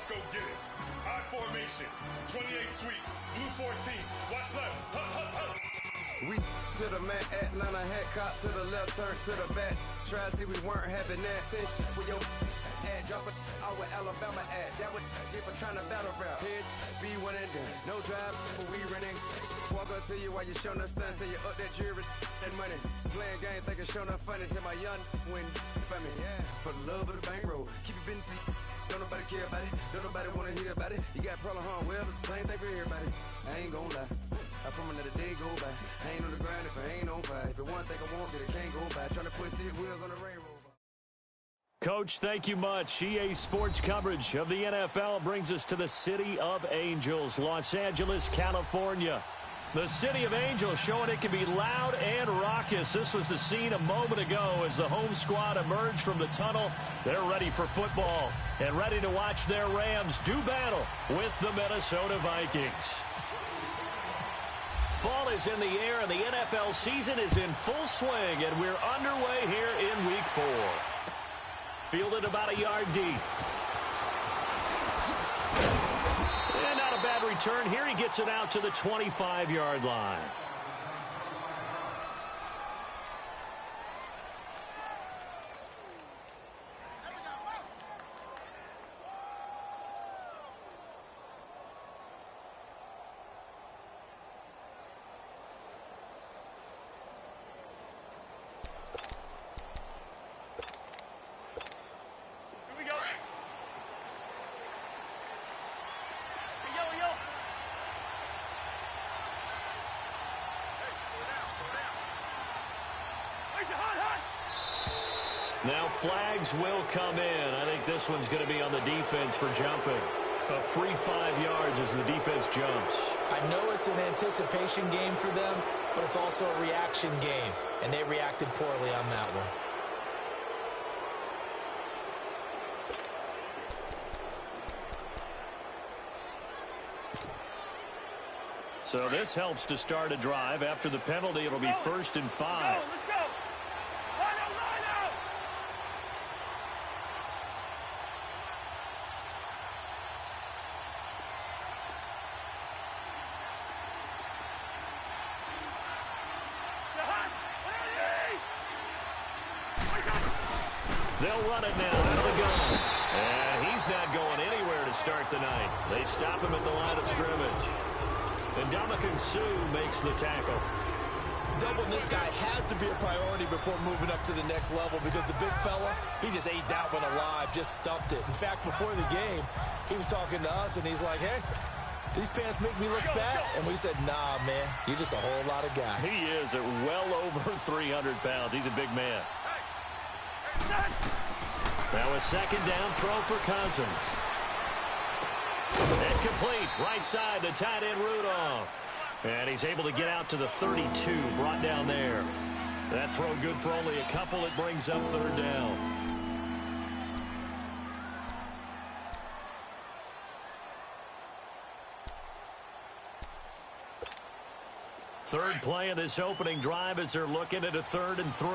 go get it. I formation, 28 sweeps, blue 14, watch left, hut, hut, hut. We to the mat, Atlanta hat caught to the left, turn to the back. Try to see we weren't having that. Sit with your ad, drop it out with Alabama ad. That would get for trying to battle rap. Head, be one and done. No drive, but we running. Walk up to you while you showing us stun till you up that jewelry and money. Playing game, thinking showing up funny till my young win for me. Yeah, for the love of the bankroll. Keep it been to you. Don't nobody care about it. Don't nobody wanna hear about it. You got a problem, huh? Well, it's the same thing for everybody. I ain't gonna lie. I promise that a day go by. I ain't on the grind if I ain't on fire. If it one thing I want, then it can't go by. Trying to put seat wheels on the railroad. Coach, thank you much. EA Sports coverage of the NFL brings us to the City of Angels, Los Angeles, California. The City of Angels showing it can be loud and raucous. This was the scene a moment ago as the home squad emerged from the tunnel. They're ready for football and ready to watch their Rams do battle with the Minnesota Vikings. Fall is in the air and the NFL season is in full swing, and we're underway here in Week 4. Fielded about a yard deep. And not a bad return here. He gets it out to the 25-yard line. Now flags will come in. I think this one's going to be on the defense for jumping. A free 5 yards as the defense jumps. I know it's an anticipation game for them, but it's also a reaction game, and they reacted poorly on that one. So this helps to start a drive. After the penalty, it'll be 1st and 5. Let's go. Line out. They'll run it now out of the gun. And he's not going anywhere to start the night. They stop him at the line of scrimmage. And Dominican Sue makes the tackle. Doubling this guy has to be a priority before moving up to the next level, because the big fella, he just ate that one alive, just stuffed it. In fact, before the game, he was talking to us, and he's like, hey, these pants make me look fat. And we said, nah, man, you're just a whole lot of guy. He is at well over 300 pounds. He's a big man. Now a second down throw for Cousins. Incomplete. Right side, the tight end Rudolph. And he's able to get out to the 32, brought down there. That throw good for only a couple. It brings up 3rd down. Third play of this opening drive as they're looking at a 3rd and 3.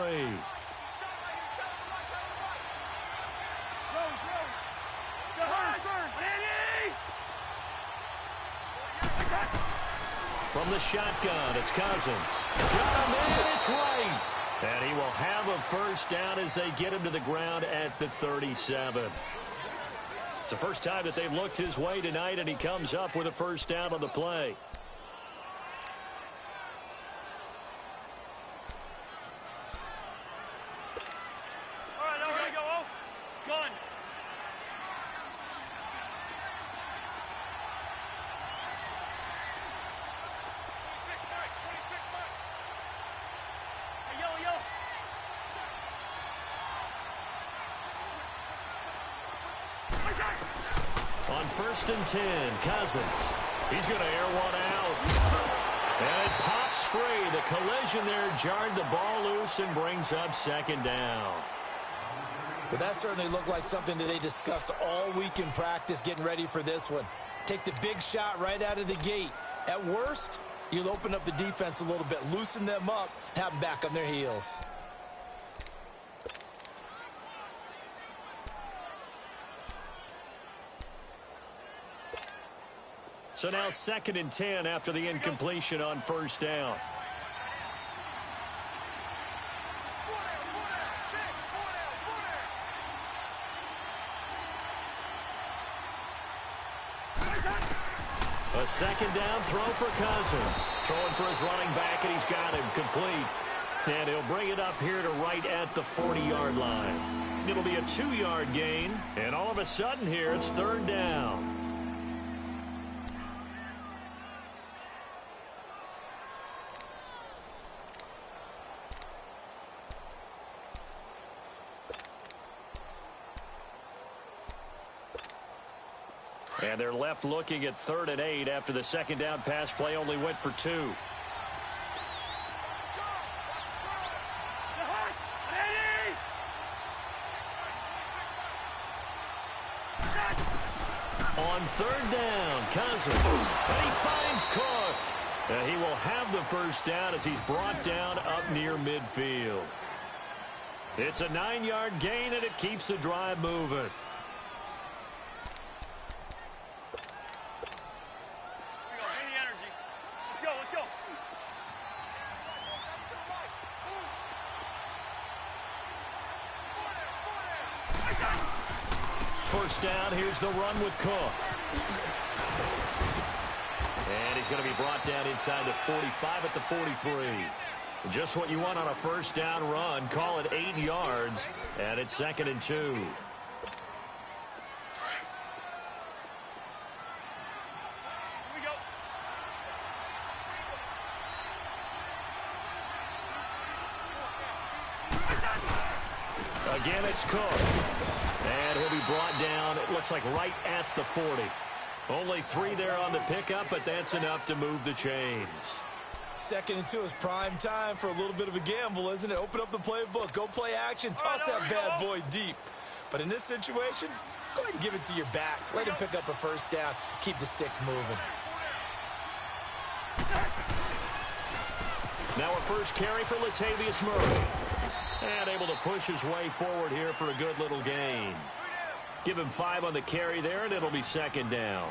From the shotgun, it's Cousins. Got him, and it's right. And he will have a 1st down as they get him to the ground at the 37. It's the first time that they've looked his way tonight, and he comes up with a 1st down on the play. All right, go. Gun. On 1st and 10, Cousins. He's going to air one out. And it pops free. The collision there jarred the ball loose and brings up 2nd down. But that certainly looked like something that they discussed all week in practice getting ready for this one. Take the big shot right out of the gate. At worst, you'll open up the defense a little bit, loosen them up, have them back on their heels. So now 2nd and 10 after the incompletion on first down. A 2nd down throw for Cousins. Throwing for his running back, and he's got him complete. And he'll bring it up here to right at the 40-yard line. It'll be a 2-yard gain, and all of a sudden here it's 3rd down. And they're left looking at 3rd and 8 after the 2nd down pass play only went for 2. On 3rd down, Cousins. And he finds Cook. And he will have the first down as he's brought down up near midfield. It's a 9-yard gain, and it keeps the drive moving. First down, here's the run with Cook. And he's going to be brought down inside the 45 at the 43. Just what you want on a first down run. Call it 8 yards, and it's 2nd and 2. Again, it's Cook. And he'll be brought down, it looks like right at the 40. Only 3 there on the pickup, but that's enough to move the chains. 2nd and 2 is prime time for a little bit of a gamble, isn't it? Open up the playbook, go play action, toss that bad boy deep. But in this situation, go ahead and give it to your back. Let him pick up a first down, keep the sticks moving. Now a first carry for Latavius Murray. And able to push his way forward here for a good little gain. Give him 5 on the carry there, and it'll be 2nd down.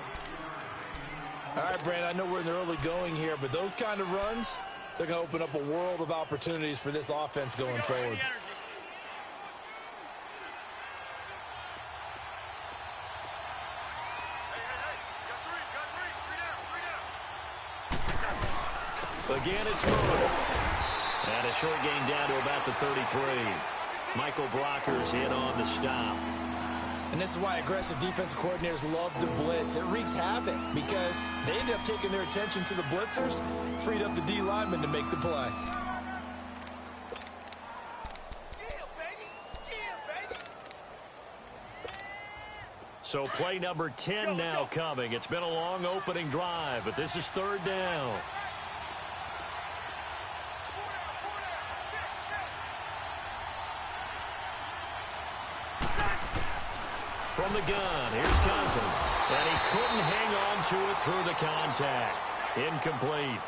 All right, Brandon, I know we're in the early going here, but those kind of runs, they're going to open up a world of opportunities for this offense going forward. Again, it's Murray. And a short gain down to about the 33. Michael Brocker's in on the stop. And this is why aggressive defensive coordinators love to blitz. It wreaks havoc because they end up taking their attention to the blitzers, freed up the D lineman to make the play. So play number 10 now coming. It's been a long opening drive, but this is 3rd down. From the gun, here's Cousins. And he couldn't hang on to it through the contact. Incomplete.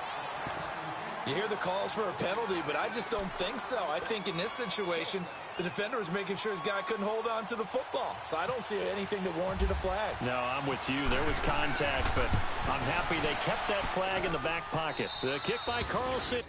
You hear the calls for a penalty, but I just don't think so. I think in this situation, the defender was making sure his guy couldn't hold on to the football. So I don't see anything that warranted a flag. No, I'm with you. There was contact, but I'm happy they kept that flag in the back pocket. The kick by Carlson.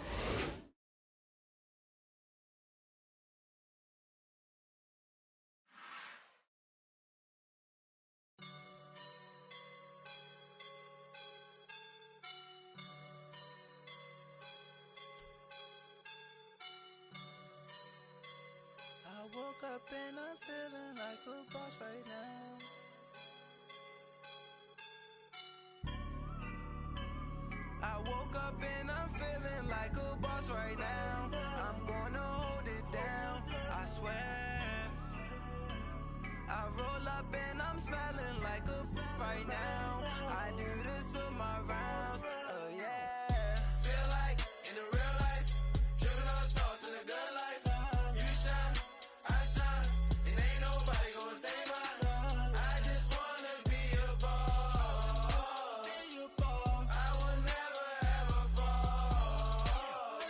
I woke up and I'm feeling like a boss right now. I woke up and I'm feeling like a boss right now. I'm gonna hold it down, I swear. I roll up and I'm smelling like a right now. I do this for my rounds, oh yeah. Feel like in the real life, dripping on sauce in a good life. You shine, I shine, and ain't nobody gonna take mine. I just wanna be a boss. I will never ever fall.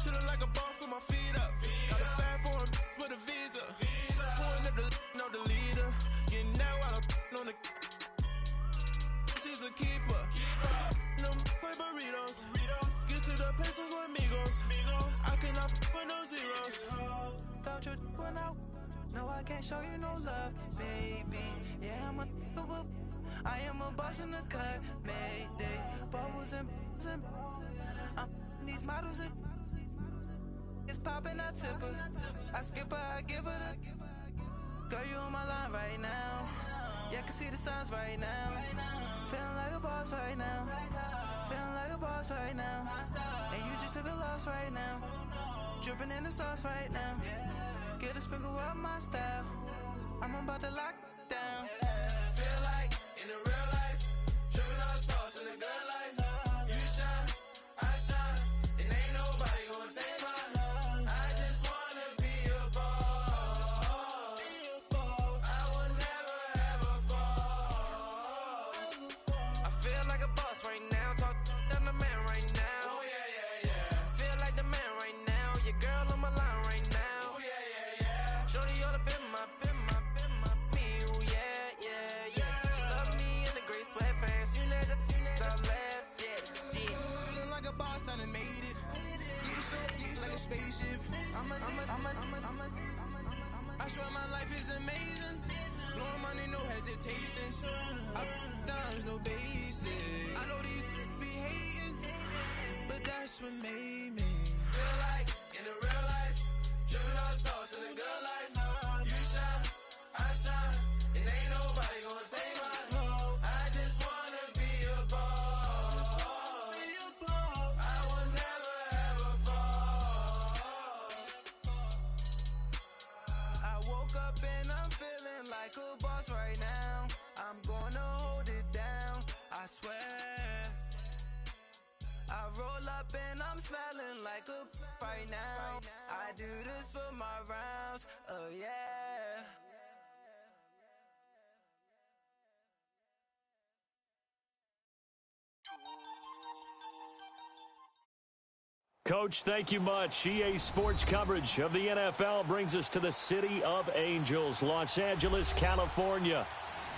Chillin' like a boss with my feet up. Got a bag for him with a visa. Pulling up the leader. Getting out while I'm on the. She's a keeper. about your when no, I can't show you no love, baby. Yeah, I am a boss in the cut, Mayday. Bubbles and these models it's popping, I tip her. I skip her, I give her the. Girl, you on my line right now. Yeah, I can see the signs right now. Feeling like a boss right now. Feeling like a boss right now. And you just took a loss right now. Dripping in the sauce right now. Get a sprinkle up my style. I'm about to lock down. Feel like in the real life, dripping on sauce in the good life. You shine, I shine, and ain't nobody gonna take mine. I just wanna be a boss. I will never ever fall. I feel like a boss right now. Talk to the man right now. Oh yeah, yeah, yeah. Feel like the man right now. Your girl on my line right now. Oh yeah, yeah, yeah. Shorty ought to been my me. Ooh, yeah, yeah, yeah. She love me in the gray sweatpants. You never left, yeah. Feeling like a boss, I done made it. Get like a spaceship. I swear my life is amazing. Blowing money, no hesitation. There's no basic. I know these be hating, but that's what made me. Feel like in the real life, dripping on sauce in the good life. You shine, I shine, and ain't nobody gonna take mine. I just wanna be a boss. I will never ever fall. I woke up and I'm feeling like a boss right now. I'm gonna hold it down, I swear. I roll up and I'm smelling like a right now. I do this for my rounds, oh yeah. Coach, thank you much. EA Sports coverage of the NFL brings us to the City of Angels, Los Angeles, California.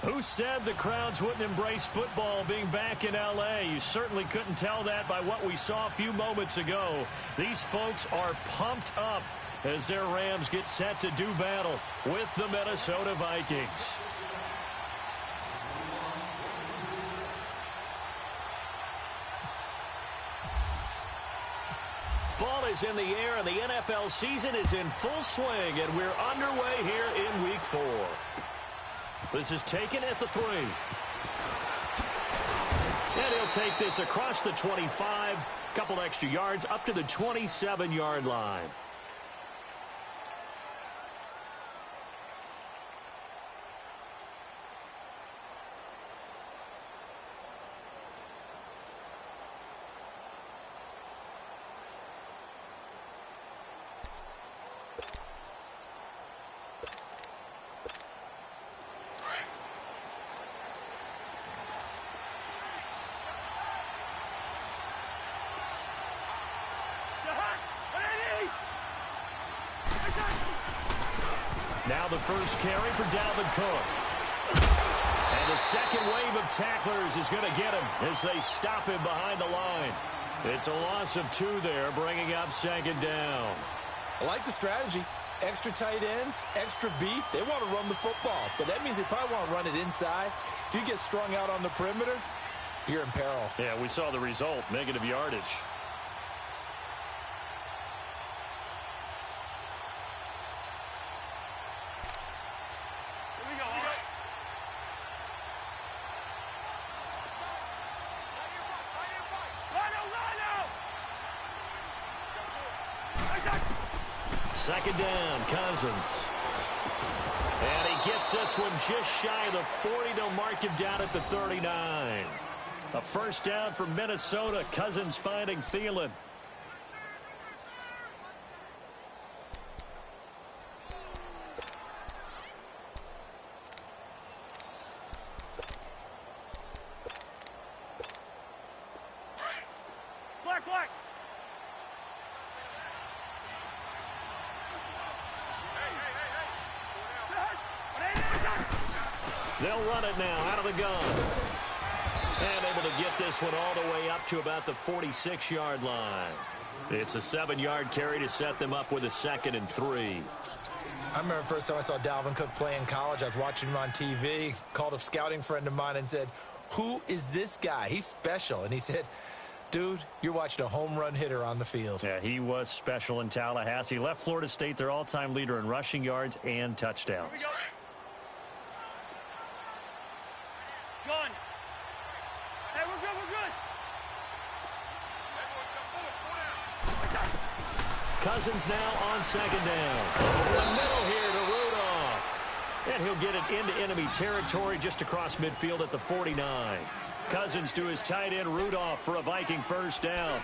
Who said the crowds wouldn't embrace football being back in L.A.? You certainly couldn't tell that by what we saw a few moments ago. These folks are pumped up as their Rams get set to do battle with the Minnesota Vikings. Fall is in the air, and the NFL season is in full swing, and we're underway here in Week 4. This is taken at the 3. And he'll take this across the 25, couple extra yards up to the 27-yard line. Now the first carry for Dalvin Cook. And the second wave of tacklers is going to get him as they stop him behind the line. It's a loss of 2 there, bringing up 2nd down. I like the strategy. Extra tight ends, extra beef. They want to run the football, but that means they probably want to run it inside. If you get strung out on the perimeter, you're in peril. Yeah, we saw the result, negative yardage. Second down, Cousins. And he gets this one just shy of the 40 to mark him down at the 39. A first down for Minnesota. Cousins finding Thielen. Flag. They'll run it now out of the gun. And able to get this one all the way up to about the 46-yard line. It's a 7-yard carry to set them up with a 2nd and 3. I remember the first time I saw Dalvin Cook play in college. I was watching him on TV, called a scouting friend of mine and said, "Who is this guy? He's special." And he said, "Dude, you're watching a home run hitter on the field." Yeah, he was special in Tallahassee. Left Florida State their all-time leader in rushing yards and touchdowns. Gone. Hey, we're good, we're good. Cousins now on 2nd down. Over the middle here to Rudolph. And he'll get it into enemy territory just across midfield at the 49. Cousins to his tight end Rudolph for a Viking 1st down.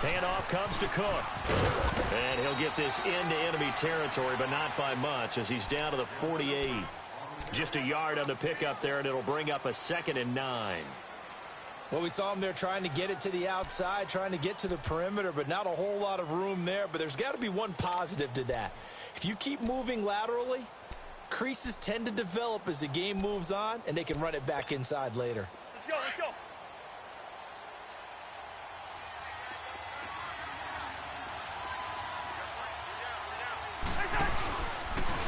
Handoff comes to Cook. And he'll get this into enemy territory, but not by much as he's down to the 48. Just a yard on the pickup there, and it'll bring up a 2nd and 9. Well, we saw him there trying to get it to the outside, trying to get to the perimeter, but not a whole lot of room there. But there's got to be one positive to that. If you keep moving laterally, creases tend to develop as the game moves on, and they can run it back inside later. Let's go, let's go.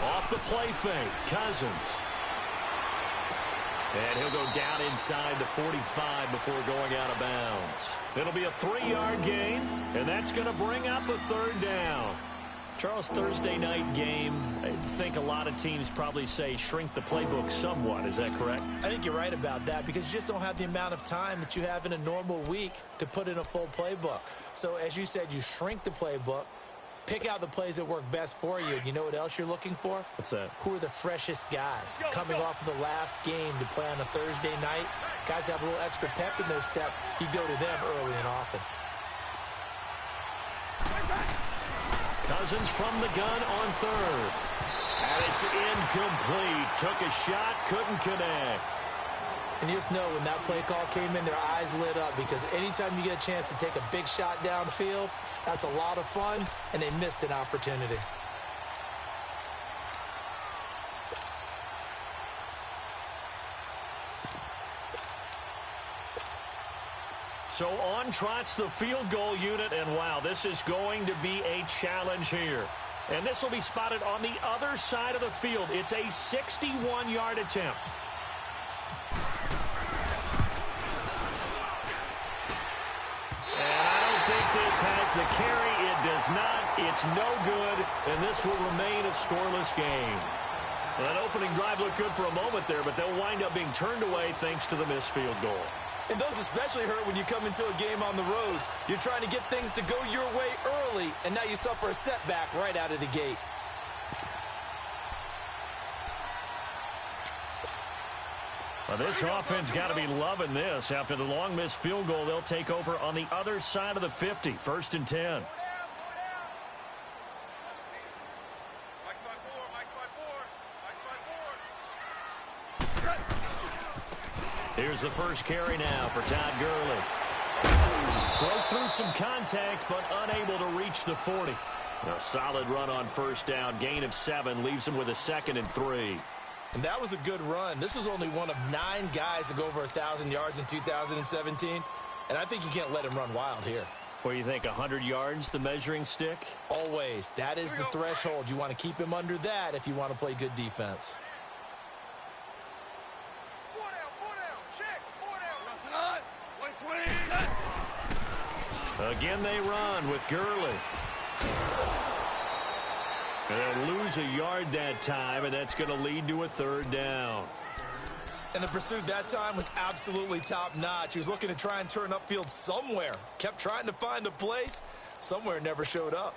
Off the play fake, Cousins. And he'll go down inside the 45 before going out of bounds. It'll be a 3-yard gain, and that's going to bring up a 3rd down. Charles, Thursday night game, I think a lot of teams probably say shrink the playbook somewhat. Is that correct? I think you're right about that because you just don't have the amount of time that you have in a normal week to put in a full playbook. So, as you said, you shrink the playbook, pick out the plays that work best for you. You know what else you're looking for? What's that? Who are the freshest guys coming off of the last game to play on a Thursday night? Guys have a little extra pep in their step. You go to them early and often. Cousins from the gun on 3rd. And it's incomplete. Took a shot, couldn't connect. And you just know when that play call came in, their eyes lit up because anytime you get a chance to take a big shot downfield, that's a lot of fun, and they missed an opportunity. So on trots the field goal unit, and wow, this is going to be a challenge here. And this will be spotted on the other side of the field. It's a 61-yard attempt. And I don't think this has the carry. It does not. It's no good, and this will remain a scoreless game. Well, that opening drive looked good for a moment there, but they'll wind up being turned away thanks to the missed field goal. And those especially hurt when you come into a game on the road. You're trying to get things to go your way early, and now you suffer a setback right out of the gate. Well, this offense got to be loving this. After the long missed field goal, they'll take over on the other side of the 50, 1st and 10. Here's the first carry now for Todd Gurley. Broke through some contact, but unable to reach the 40. A solid run on 1st down. Gain of 7 leaves him with a 2nd and 3. And that was a good run. This was only one of 9 guys to go over 1,000 yards in 2017. And I think you can't let him run wild here. What do you think, 100 yards, the measuring stick? Always. That is the threshold. You want to keep him under that if you want to play good defense. Again they run with Gurley. And they'll lose a yard that time, and that's going to lead to a 3rd down. And the pursuit that time was absolutely top-notch. He was looking to try and turn upfield somewhere. Kept trying to find a place. Somewhere never showed up.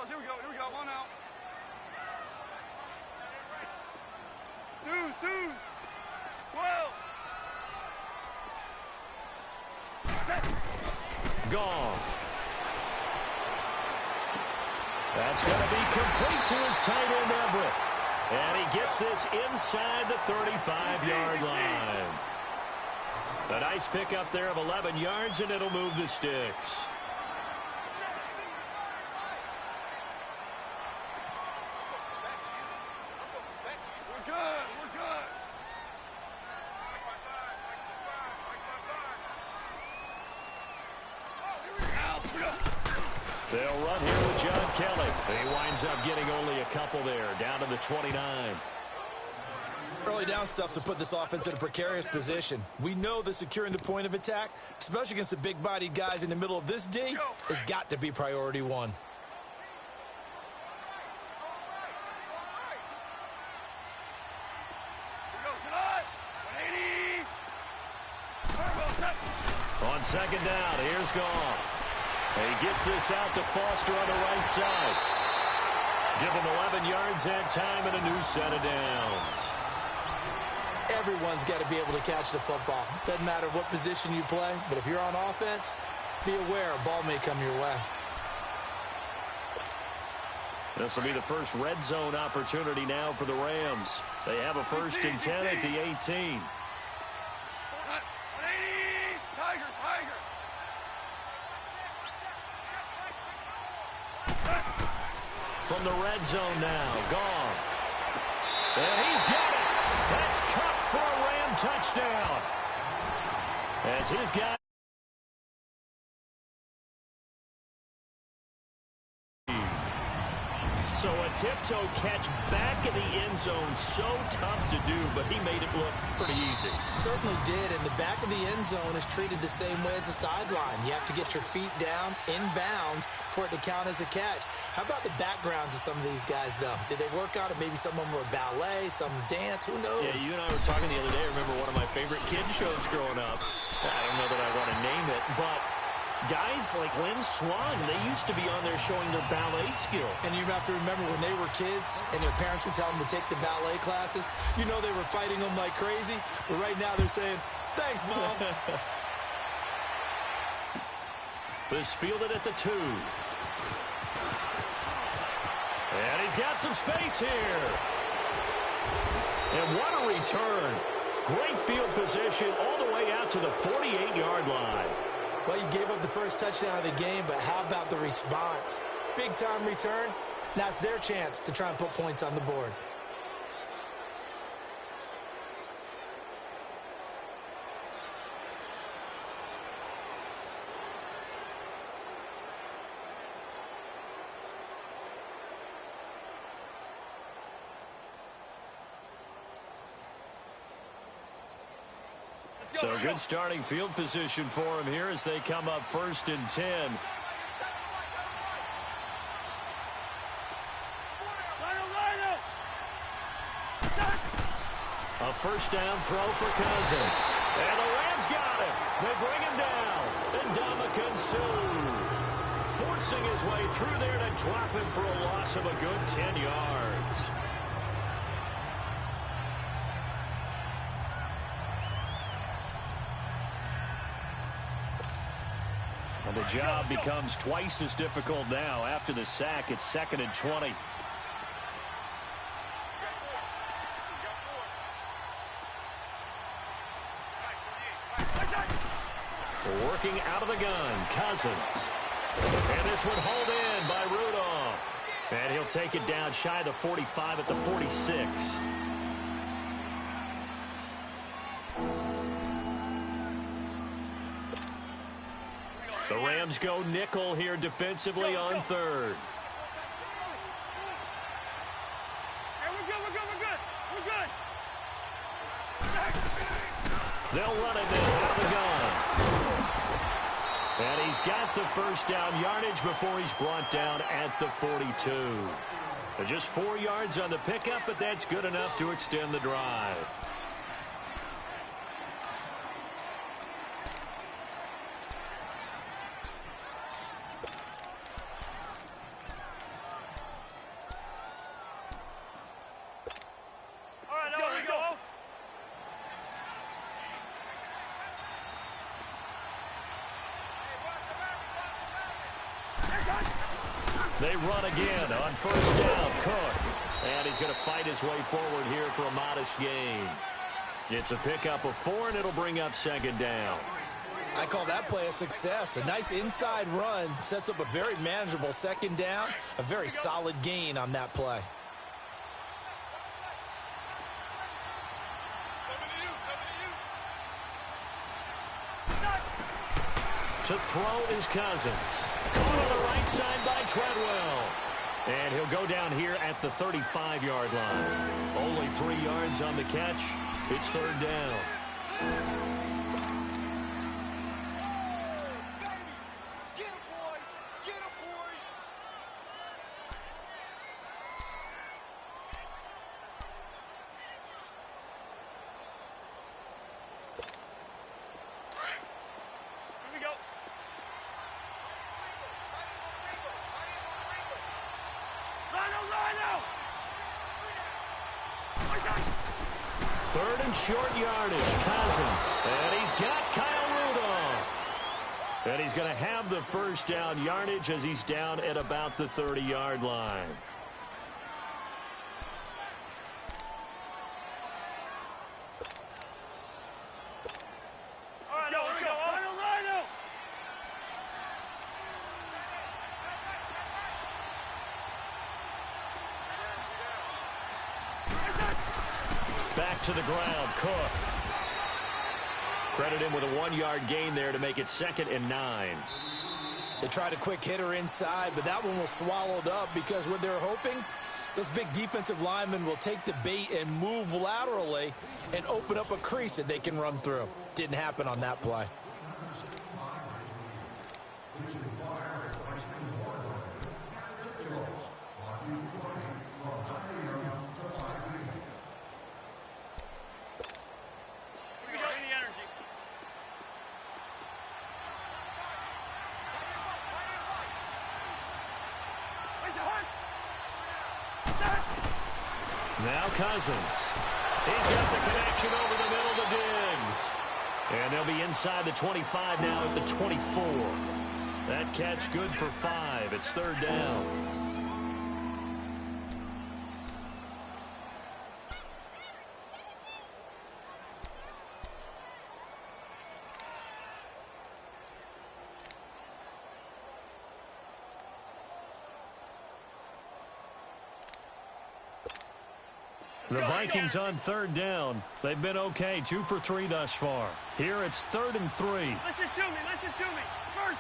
Here we go, 1 out. Goff. That's going to be complete to his tight end, Everett. And he gets this inside the 35-yard line. A nice pickup there of 11 yards, and it'll move the sticks. They'll run here with John Kelly. He winds up getting only a couple there, down to the 29. Early down stuff to put this offense in a precarious position. We know that securing the point of attack, especially against the big-bodied guys in the middle of this D, has got to be priority one. On second down, here's Goff. He gets this out to Foster on the right side. Give him 11 yards that time and a new set of downs. Everyone's got to be able to catch the football. Doesn't matter what position you play, but if you're on offense, be aware a ball may come your way. This will be the first red zone opportunity now for the Rams. They have a 1st and 10 at the 18. From the red zone now, Goff. And he's got it. That's cut for a Ram touchdown. As his guy. So a tiptoe catch back in the end zone, so tough to do, but he made it look pretty easy. Certainly did, and the back of the end zone is treated the same way as the sideline. You have to get your feet down, in bounds, for it to count as a catch. How about the backgrounds of some of these guys, though? Did they work out it? Maybe some of them were ballet, some dance, who knows? Yeah, you and I were talking the other day. I remember one of my favorite kids shows growing up. I don't know that I want to name it, but guys like Lynn Swan, they used to be on there showing their ballet skill. And you have to remember when they were kids and their parents would tell them to take the ballet classes, you know they were fighting them like crazy. But right now they're saying, thanks, Mom. This fielded at the 2. And he's got some space here. And what a return. Great field position all the way out to the 48-yard line. Well, you gave up the first touchdown of the game, but how about the response? Big-time return. Now it's their chance to try and put points on the board. So good starting field position for him here as they come up 1st and 10. A first down throw for Cousins. And the Rams got it. They bring him down. And Ndamukong Suh forcing his way through there to drop him for a loss of a good 10 yards. And the job becomes twice as difficult now. After the sack, it's 2nd and 20. Working out of the gun, Cousins. And this one hauled in by Rudolph. And he'll take it down shy of the 45 at the 46. The Rams go nickel here defensively on 3rd. Hey, we're good. They'll run it in out of the gun. And he's got the first down yardage before he's brought down at the 42. So just 4 yards on the pickup, but that's good enough to extend the drive. They run again on first down. Cook. And he's going to fight his way forward here for a modest gain. It's a pickup of 4, and it'll bring up second down. I call that play a success. A nice inside run sets up a very manageable second down. A very solid gain on that play. To throw is Cousins. Caught on the right side by Treadwell. And he'll go down here at the 35-yard line. Only 3 yards on the catch. It's third down. Third and short yardage, Cousins. And he's got Kyle Rudolph. And he's going to have the first down yardage as he's down at about the 30-yard line. Back to the ground, Cook. Credit him with a 1-yard gain there to make it 2nd and 9. They tried a quick hitter inside, but that one was swallowed up because what they're hoping, those big defensive linemen will take the bait and move laterally and open up a crease that they can run through. Didn't happen on that play. Now Cousins. He's got the connection over the middle to Diggs. And they'll be inside the 25 now at the 24. That catch good for 5. It's third down. The Vikings on third down. They've been okay, 2 for 3 thus far. Here it's 3rd and 3. Let's just shoot me. Let's just shoot me. First.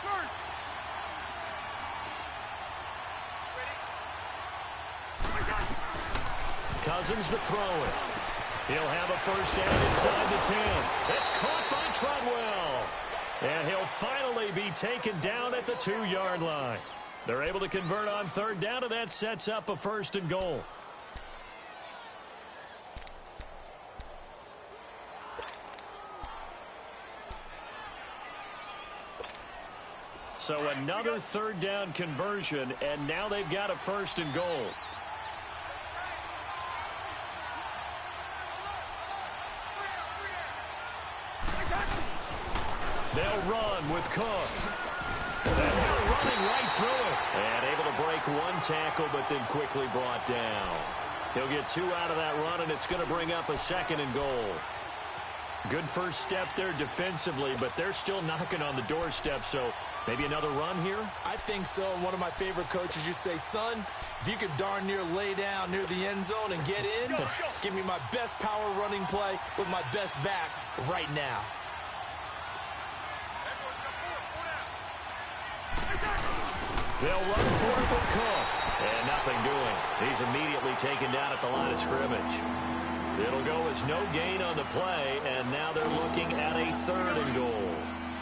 Cousins to throw it. He'll have a first down inside the 10. It's caught by Treadwell. And he'll finally be taken down at the 2-yard line. They're able to convert on third down, and that sets up a 1st and goal. So another third down conversion, and now they've got a 1st and goal. They'll run with Cook. And they're running right through it. And able to break 1 tackle, but then quickly brought down. He'll get 2 out of that run, and it's going to bring up a 2nd and goal. Good first step there defensively, but they're still knocking on the doorstep, so maybe another run here? I think so. One of my favorite coaches used to say, son, if you could darn near lay down near the end zone and get in, give me my best power running play with my best back right now. They'll run for it with Cook. And nothing doing. He's immediately taken down at the line of scrimmage. It'll go as no gain on the play, and now they're looking at a 3rd and goal.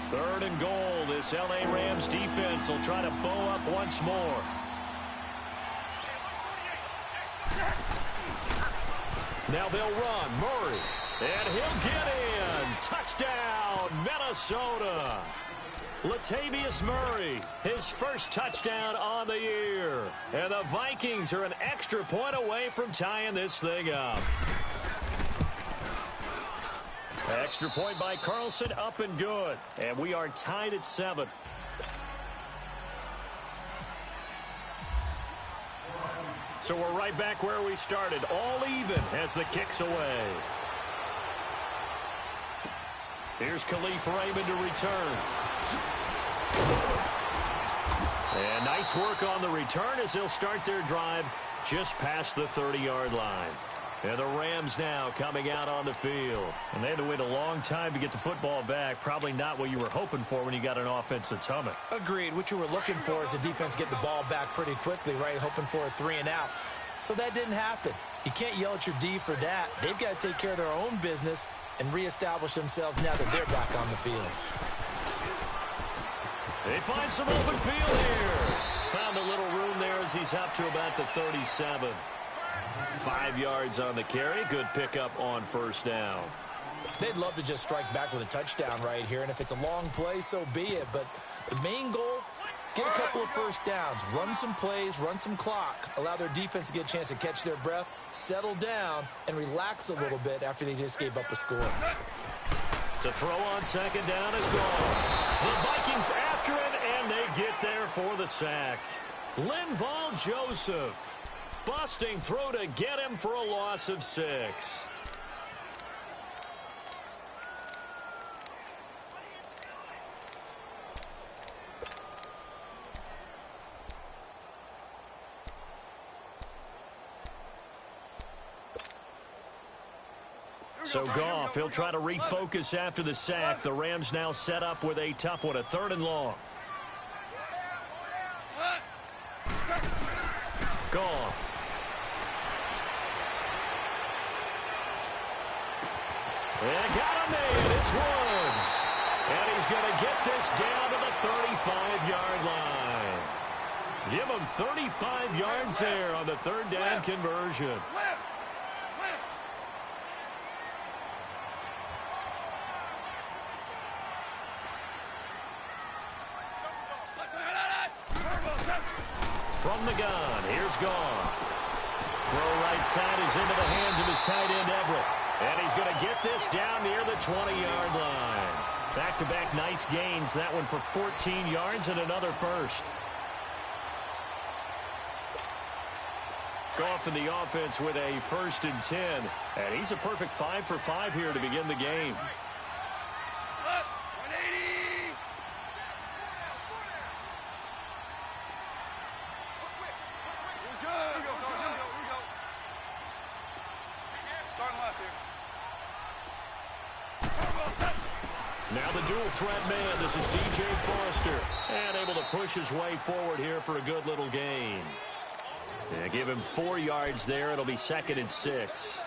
3rd and goal. This L.A. Rams defense will try to bow up once more. Now they'll run. Murray. And he'll get in. Touchdown, Minnesota. Latavius Murray, his first touchdown on the year. And the Vikings are an extra point away from tying this thing up. Extra point by Carlson, up and good. And we are tied at 7. So we're right back where we started, all even as the kick's away. Here's Khalif Raymond to return. And nice work on the return as they'll start their drive just past the 30-yard line. And the Rams now coming out on the field. And they had to wait a long time to get the football back. Probably not what you were hoping for when you got an offense that's humming. Agreed. What you were looking for is the defense getting the ball back pretty quickly, right? Hoping for a 3-and-out. So that didn't happen. You can't yell at your D for that. They've got to take care of their own business and reestablish themselves now that they're back on the field. They find some open field here. Found a little room there as he's up to about the 37. 5 yards on the carry. Good pickup on first down. They'd love to just strike back with a touchdown right here, and if it's a long play, so be it. But the main goal, get a couple of first downs, run some plays, run some clock, allow their defense to get a chance to catch their breath, settle down, and relax a little bit after they just gave up a score. To throw on second down is gone. The Vikings after it, and they get there for the sack. Linval Joseph. Busting through to get him for a loss of 6. So Goff, he'll try to refocus after the sack. The Rams now set up with a tough one, a 3rd and long. Goff. And got him in. It's Woods. And he's going to get this down to the 35-yard line. Give him 35 yards there on the 3rd down conversion. From the gun, here's Goff. Throw right side is into the hands of his tight end, Everett. And he's going to get this down near the 20-yard line. Back-to-back nice gains. That one for 14 yards and another first. Goff in the offense with a 1st and 10. And he's a perfect 5 for 5 here to begin the game. Now the dual threat man, this is DJ Foster, and able to push his way forward here for a good little gain. Yeah, give him 4 yards there. It'll be 2nd and 6.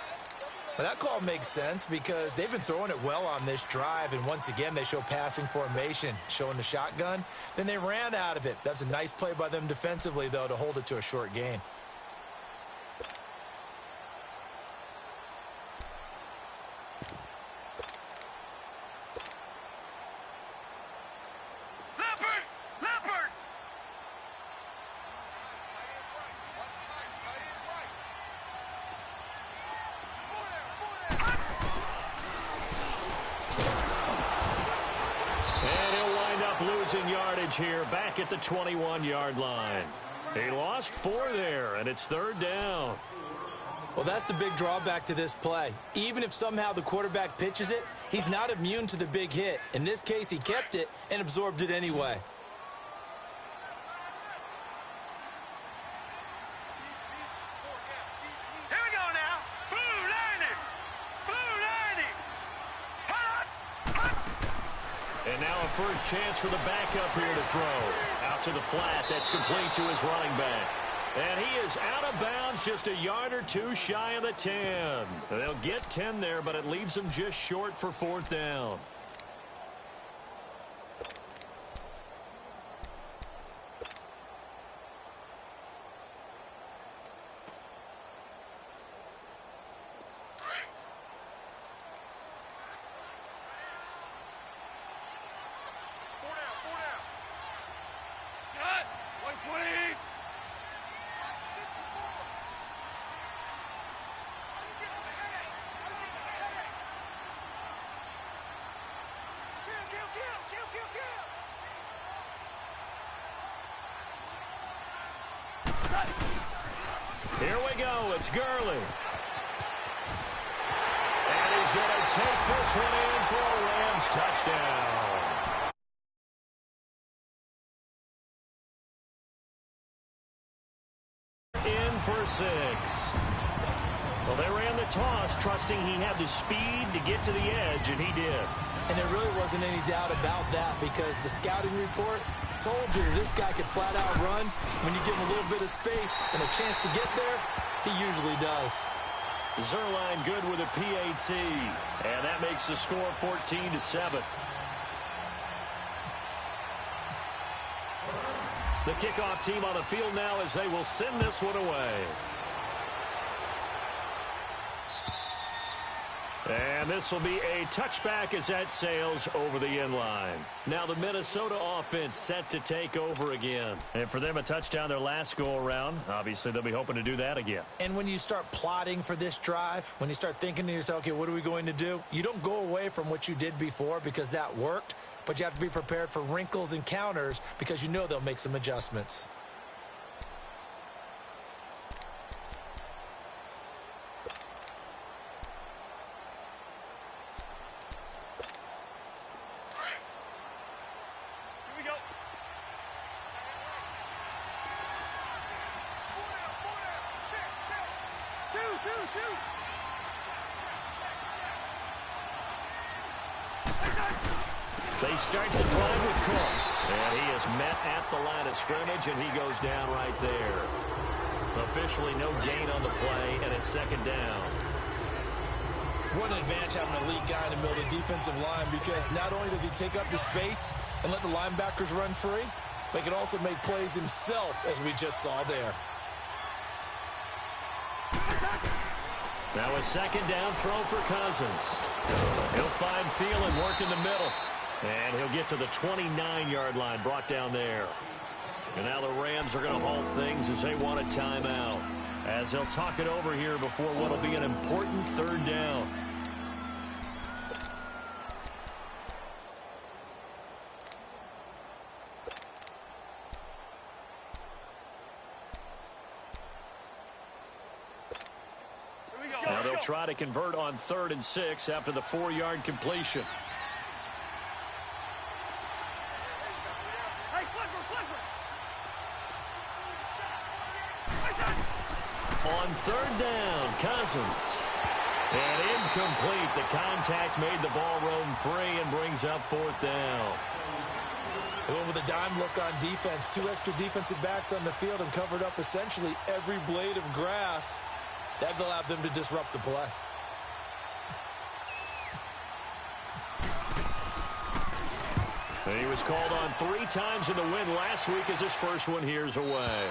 Well, that call makes sense because they've been throwing it well on this drive, and once again they show passing formation, showing the shotgun. Then they ran out of it. That's a nice play by them defensively, though, to hold it to a short gain. Yardage here back at the 21-yard line. He lost 4 there, and it's 3rd down. Well, that's the big drawback to this play. Even if somehow the quarterback pitches it, he's not immune to the big hit. In this case, he kept it and absorbed it anyway. Here we go now. Blue landing. Blue landing. And now a first chance for the backup here to throw. Out to the flat. That's complete to his running back. And he is out of bounds, just a yard or 2 shy of the 10. They'll get 10 there, but it leaves them just short for 4th down. Here we go. It's Gurley. And he's going to take this one in for a Rams touchdown. In for 6. Well, they ran the toss, trusting he had the speed to get to the edge, and he did. And there really wasn't any doubt about that because the scouting report told you this guy could flat out run. When you give him a little bit of space and a chance to get there, he usually does. Zerline good with a PAT, and that makes the score 14-7. The kickoff team on the field now as they will send this one away. And this will be a touchback as that sails over the end line. Now the Minnesota offense set to take over again. And for them, a touchdown their last go-around. Obviously, they'll be hoping to do that again. And when you start plotting for this drive, when you start thinking to yourself, okay, what are we going to do? You don't go away from what you did before because that worked. But you have to be prepared for wrinkles and counters because you know they'll make some adjustments. They start the drive with Cook, and he is met at the line of scrimmage, and he goes down right there. Officially no gain on the play, and it's second down. What an advantage having an elite guy in the middle of the defensive line because not only does he take up the space and let the linebackers run free, but he can also make plays himself, as we just saw there. Now a second down throw for Cousins. He'll find Thielen work in the middle. And he'll get to the 29-yard line, brought down there. And now the Rams are going to halt things as they want a timeout, as they'll talk it over here before what will be an important third down. Now they'll try to convert on 3rd and 6 after the 4-yard completion. On 3rd down, Cousins. And incomplete. The contact made the ball roam free and brings up 4th down. They went with a dime look on defense. 2 extra defensive backs on the field and covered up essentially every blade of grass. That allowed them to disrupt the play. And he was called on 3 times in the win last week as his first one here's away.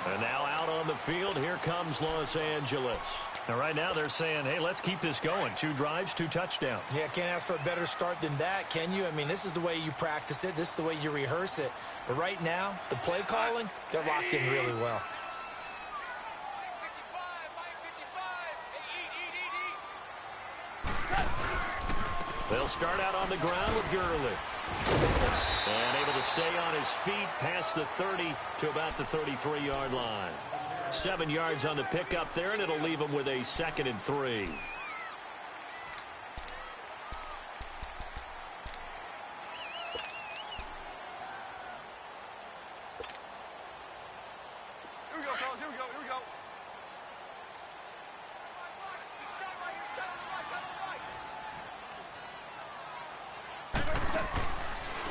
And now out on the field, here comes Los Angeles. And right now they're saying, hey, let's keep this going. 2 drives, 2 touchdowns. Yeah, can't ask for a better start than that, can you? I mean, this is the way you practice it. This is the way you rehearse it. But right now, the play calling, they're locked in really well. They'll start out on the ground with Gurley. And able to stay on his feet past the 30 to about the 33-yard line. 7 yards on the pickup there, and it'll leave him with a 2nd and 3.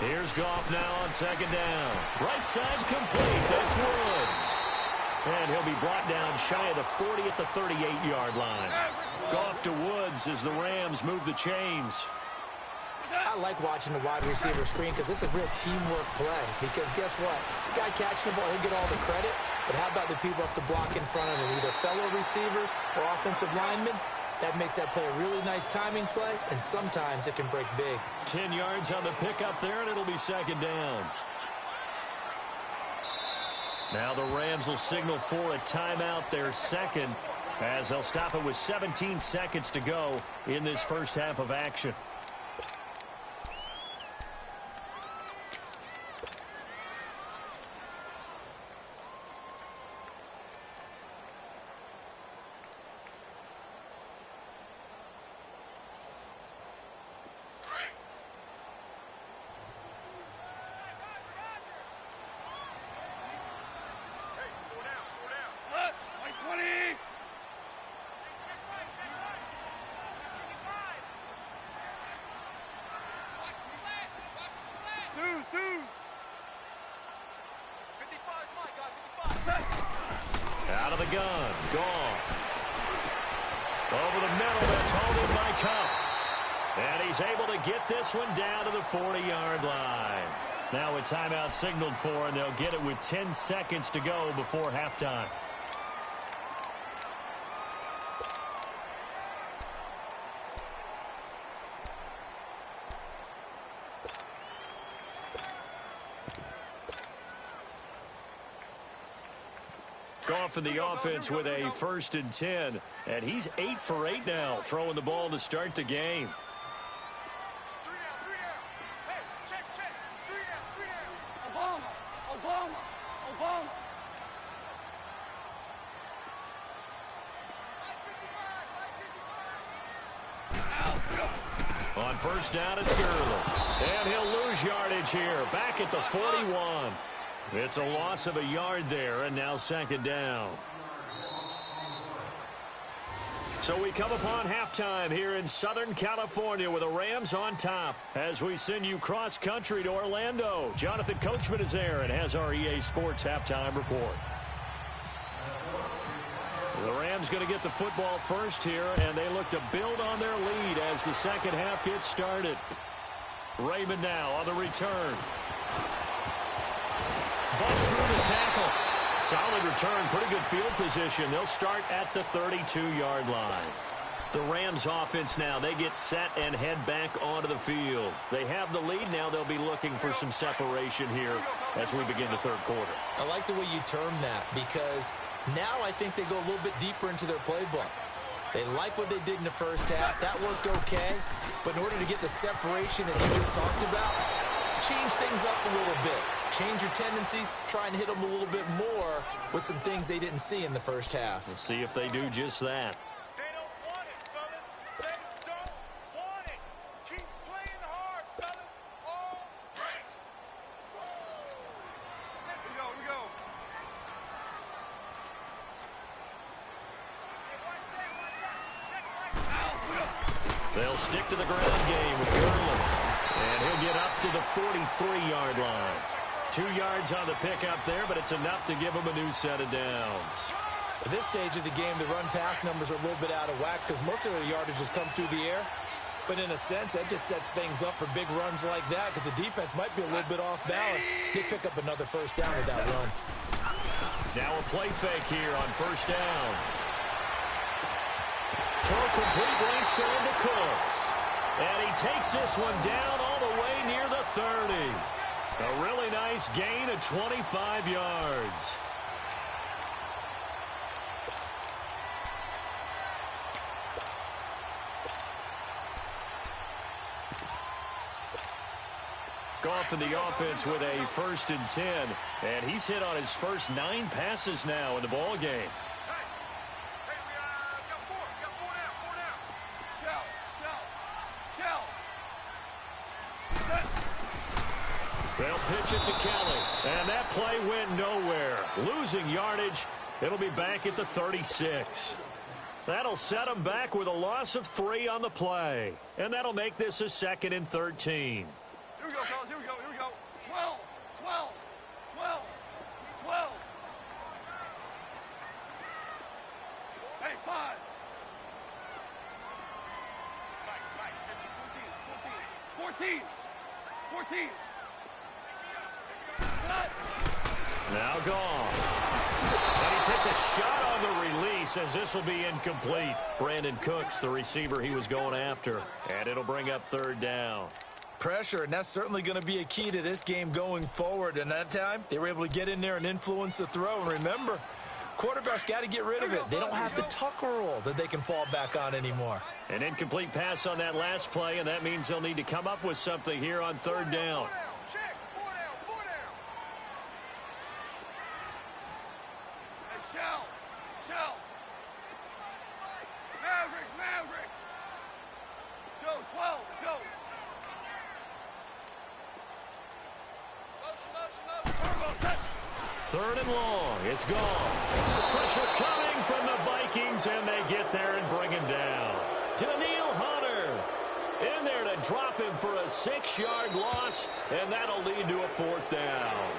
Here's Goff now on 2nd down. Right side complete. That's Woods. And he'll be brought down shy of the 40 at the 38-yard line. Goff to Woods as the Rams move the chains. I like watching the wide receiver screen because it's a real teamwork play. Because guess what? The guy catching the ball, he'll get all the credit. But how about the people have to block in front of him, either fellow receivers or offensive linemen? That makes that play a really nice timing play, and sometimes it can break big. 10 yards on the pickup there, and it'll be 2nd down. Now the Rams will signal for a timeout, their 2nd, as they'll stop it with 17 seconds to go in this first half of action. Out of the gun. Gone. Over the middle. That's hauled in by Cup. And he's able to get this one down to the 40-yard line. Now a timeout signaled for, and they'll get it with 10 seconds to go before halftime. Goff in the offense with a 1st and 10. And he's 8 for 8 now, throwing the ball to start the game. On 1st down, it's Gurley. And he'll lose yardage here. Back at the 41. It's a loss of a yard there, and now 2nd down. So we come upon halftime here in Southern California with the Rams on top as we send you cross-country to Orlando. Jonathan Coachman is there and has our EA Sports halftime report. The Rams going to get the football first here, and they look to build on their lead as the second half gets started. Raymond now on the return. Bust through the tackle. Solid return, pretty good field position. They'll start at the 32-yard line. The Rams offense now, they get set and head back onto the field. They have the lead now. They'll be looking for some separation here as we begin the 3rd quarter. I like the way you term that because now I think they go a little bit deeper into their playbook. They like what they did in the first half. That worked okay. But in order to get the separation that you just talked about, change things up a little bit. Change your tendencies. Try and hit them a little bit more with some things they didn't see in the first half. We'll see if they do just that. They don't want it, fellas. They don't want it. Keep playing hard, fellas. All right. Here we go. Here we go. They'll stick to the ground game with Gurley. And he'll get up to the 43-yard line. 2 yards on the pickup there, but it's enough to give him a new set of downs. At this stage of the game, the run-pass numbers are a little bit out of whack because most of the yardage has come through the air. But in a sense, that just sets things up for big runs like that because the defense might be a little bit off balance. They pick up another 1st down with that run. Now a play fake here on 1st down. Throw complete right side to Cooks. And he takes this one down all the way near the 30. A really nice gain of 25 yards. Goff in the offense with a 1st and 10. And he's hit on his first 9 passes now in the ball game. They'll pitch it to Kelly, and that play went nowhere. Losing yardage, it'll be back at the 36. That'll set them back with a loss of 3 on the play, and that'll make this a 2nd and 13. Here we go, fellas. Here we go. Here we go. 12, 12, 12, 12. Hey, 5. Right. 14. 14. Now gone. And he takes a shot on the release as this will be incomplete. Brandon Cooks, the receiver he was going after. And it'll bring up 3rd down. Pressure, and that's certainly going to be a key to this game going forward. And that time, they were able to get in there and influence the throw. And remember, quarterbacks got to get rid of it. They don't have the tuck roll that they can fall back on anymore. An incomplete pass on that last play, and that means they'll need to come up with something here on 3rd down. Check. 4 down. 4 down. Hey, Shell. Maverick. Go, 12. Go. Motion. 3rd and long. It's gone. The pressure coming from the Vikings, and they get there and bring him down. Daniil Hunter in there to drop him for a 6-yard loss, and that'll lead to a 4th down.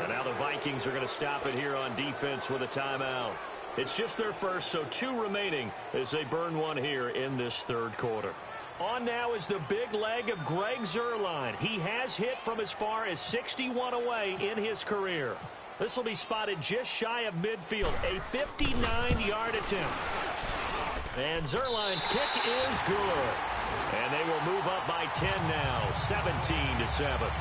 And now the Vikings are going to stop it here on defense with a timeout. It's just their first, so 2 remaining as they burn one here in this third quarter. On now is the big leg of Greg Zuerlein. He has hit from as far as 61 away in his career. This will be spotted just shy of midfield, a 59-yard attempt. And Zuerlein's kick is good. And they will move up by 10 now, 17-7.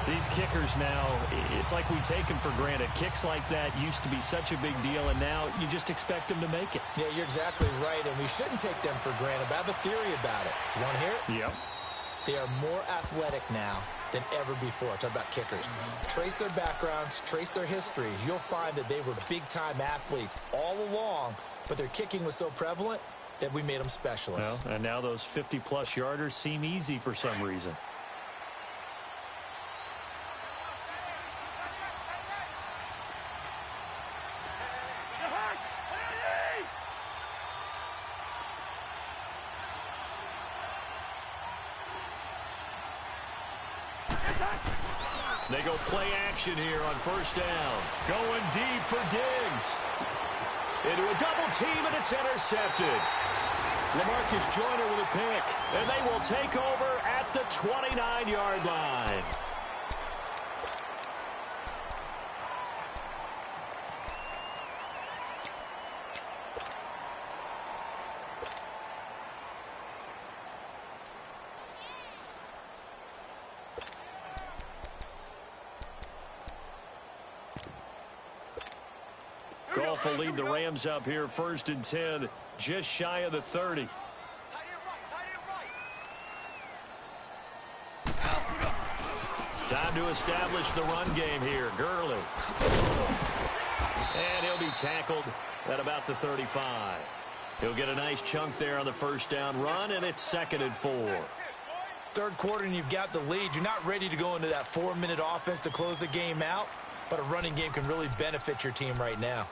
These kickers now, it's like we take them for granted. Kicks like that used to be such a big deal, and now you just expect them to make it. Yeah, you're exactly right, and we shouldn't take them for granted, but I have a theory about it. You want to hear it? Yep. They are more athletic now than ever before. Talk about kickers. Trace their backgrounds, trace their histories. You'll find that they were big-time athletes all along, but their kicking was so prevalent that we made them specialists. Well, and now those 50-plus yarders seem easy for some reason. They go play action here on first down. Going deep for Diggs. Into a double team, and it's intercepted. LaMarcus Joyner with a pick, and they will take over at the 29-yard line. Goff will lead the Rams up here, 1st and 10, just shy of the 30. Time to establish the run game here. Gurley. And he'll be tackled at about the 35. He'll get a nice chunk there on the first down run, and it's 2nd and 4. Third quarter, and you've got the lead. You're not ready to go into that 4-minute offense to close the game out, but a running game can really benefit your team right now.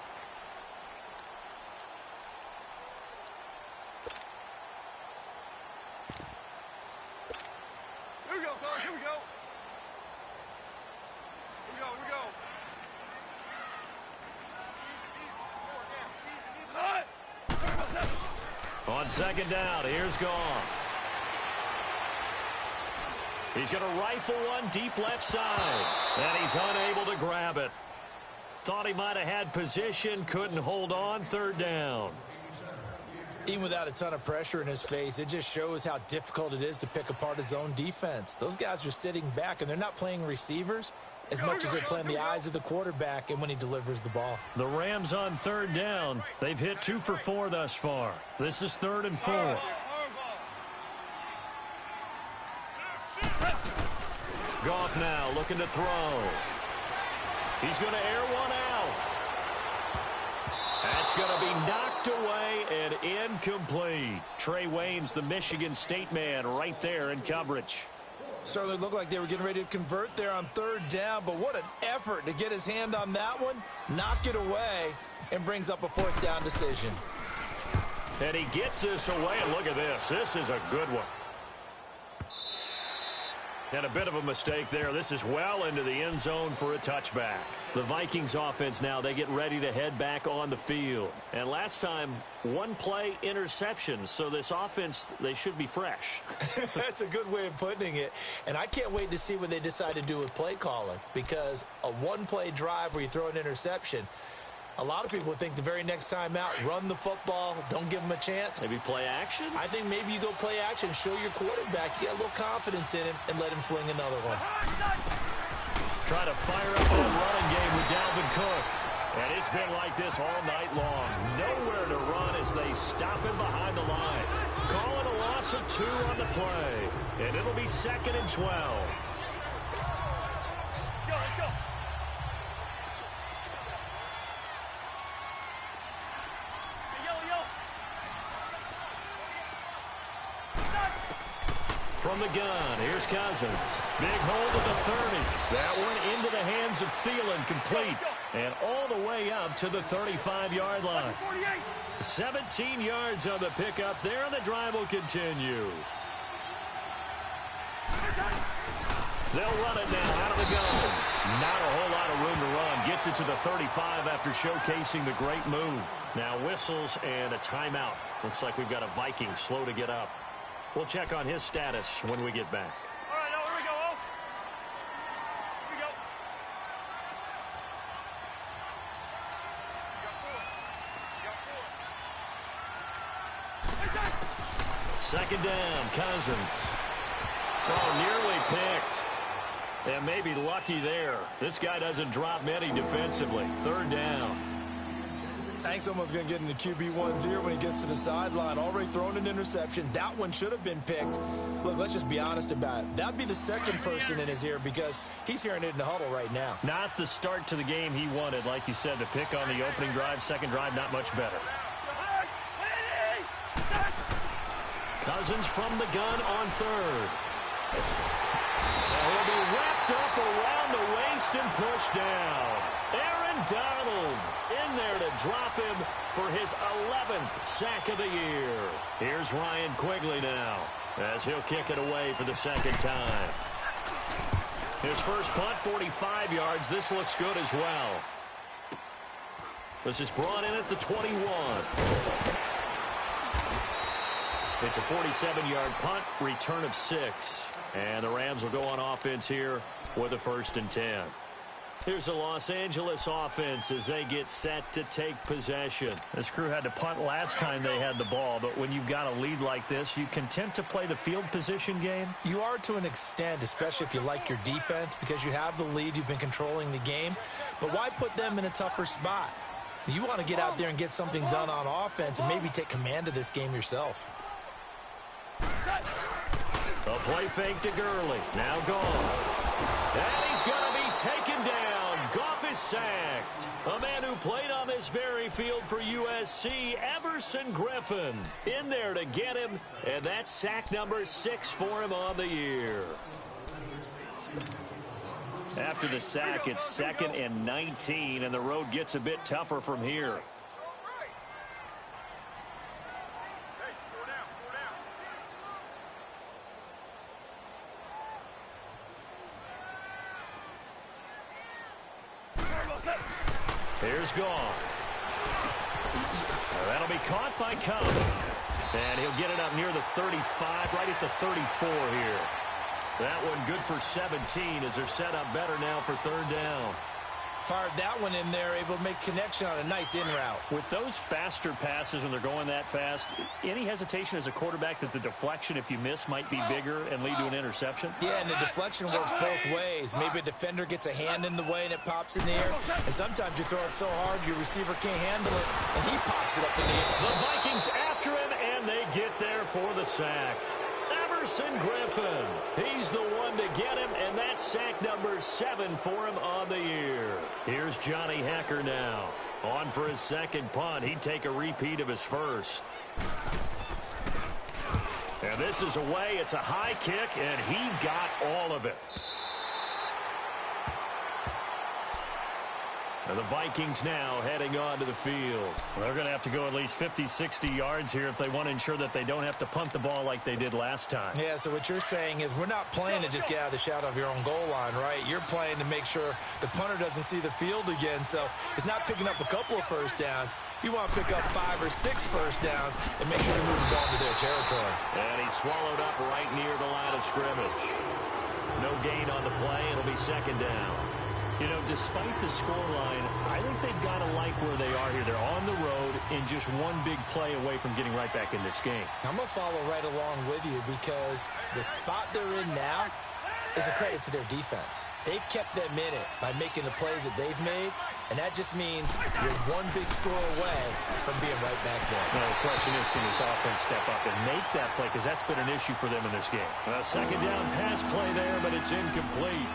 Here we go, fellas. Here we go. Here we go. On 2nd down, here's Goff. He's going to rifle one deep left side, and he's unable to grab it. Thought he might have had position, couldn't hold on, 3rd down. Even without a ton of pressure in his face, it just shows how difficult it is to pick apart his own defense. Those guys are sitting back, and they're not playing receivers as much as they're playing the eyes of the quarterback and when he delivers the ball. The Rams on 3rd down. They've hit 2 for 4 thus far. This is 3rd and 4. Goff now looking to throw. He's going to air one out. That's going to be knocked away and incomplete. Trey Wayne's the Michigan State man right there in coverage. Certainly looked like they were getting ready to convert there on 3rd down, but what an effort to get his hand on that one, knock it away, and brings up a 4th down decision. And he gets this away, and look at this. This is a good one. And a bit of a mistake there. This is well into the end zone for a touchback. The Vikings offense now, they get ready to head back on the field. And last time, 1 play interception. So this offense, they should be fresh. That's a good way of putting it. And I can't wait to see what they decide to do with play calling. Because a 1-play drive where you throw an interception, a lot of people would think the very next time out, run the football, don't give them a chance. Maybe play action? I think maybe you go play action, show your quarterback, you got a little confidence in him, and let him fling another one. Try to fire up that running game with Dalvin Cook. And it's been like this all night long. Nowhere to run as they stop him behind the line. Calling a loss of 2 on the play. And it'll be 2nd and 12. Let's go. From the gun, here's Cousins. Big hold of the 30. That one into the hands of Thielen, complete. And all the way up to the 35-yard line. 17 yards on the pickup there, and the drive will continue. They'll run it now out of the gun. Not a whole lot of room to run. Gets it to the 35 after showcasing the great move. Now whistles and a timeout. Looks like we've got a Viking slow to get up. We'll check on his status when we get back. All right, now here we go, oh. Here we go. You got 4. Second down, Cousins. Oh, nearly picked. And maybe lucky there. This guy doesn't drop many defensively. Third down. I think someone's going to get into QB1's ear when he gets to the sideline. Already thrown an interception. That one should have been picked. Look, let's just be honest about it. That would be the second person in his ear because he's hearing it in the huddle right now. Not the start to the game he wanted. Like you said, the pick on the opening drive, second drive, not much better. Cousins from the gun on third. He'll be wrapped up around the waist and pushed down. Aaron Donald in there to drop him for his 11th sack of the year. Here's Ryan Quigley now as he'll kick it away for the second time. His first punt, 45 yards. This looks good as well. This is brought in at the 21. It's a 47-yard punt, return of 6. And the Rams will go on offense here with a 1st and 10. Here's the Los Angeles offense as they get set to take possession. This crew had to punt last time they had the ball, but when you've got a lead like this, you content to play the field position game? You are to an extent, especially if you like your defense, because you have the lead, you've been controlling the game. But why put them in a tougher spot? You want to get out there and get something done on offense and maybe take command of this game yourself. A play fake to Gurley. Now gone. And he's going to be taken down. Goff is sacked. A man who played on this very field for USC, Everson Griffin, in there to get him. And that's sack number 6 for him on the year. After the sack, it's 2nd and 19, and the road gets a bit tougher from here. Here's Gone. That'll be caught by Cobb. And he'll get it up near the 35, right at the 34 here. That one good for 17 as they're set up better now for 3rd down. Fired that one in there, able to make connection on a nice in route. With those faster passes when they're going that fast, any hesitation as a quarterback that the deflection, if you miss, might be bigger and lead to an interception? Yeah, and the deflection works both ways. Maybe a defender gets a hand in the way and it pops in the air. And sometimes you throw it so hard your receiver can't handle it, and he pops it up in the air. The Vikings after him, and they get there for the sack. Everson Griffin, he's the one to get him, and that's sack number 7 for him on the year. Here's Johnny Hecker now. On for his second punt. He'd take a repeat of his first. And this is away. It's a high kick, and he got all of it. And the Vikings now heading onto the field. They're going to have to go at least 50, 60 yards here if they want to ensure that they don't have to punt the ball like they did last time. Yeah, so what you're saying is we're not playing to just get out of the shadow of your own goal line, right? You're playing to make sure the punter doesn't see the field again. So it's not picking up a couple of first downs. You want to pick up 5 or 6 first downs and make sure to move the ball into their territory. And he's swallowed up right near the line of scrimmage. No gain on the play. It'll be second down. You know, despite the scoreline, I think they've got to like where they are here. They're on the road and just one big play away from getting right back in this game. I'm going to follow right along with you because the spot they're in now is a credit to their defense. They've kept them in it by making the plays that they've made, and that just means you're one big score away from being right back there. Now, the question is, can this offense step up and make that play? Because that's been an issue for them in this game. A second down pass play there, but it's incomplete.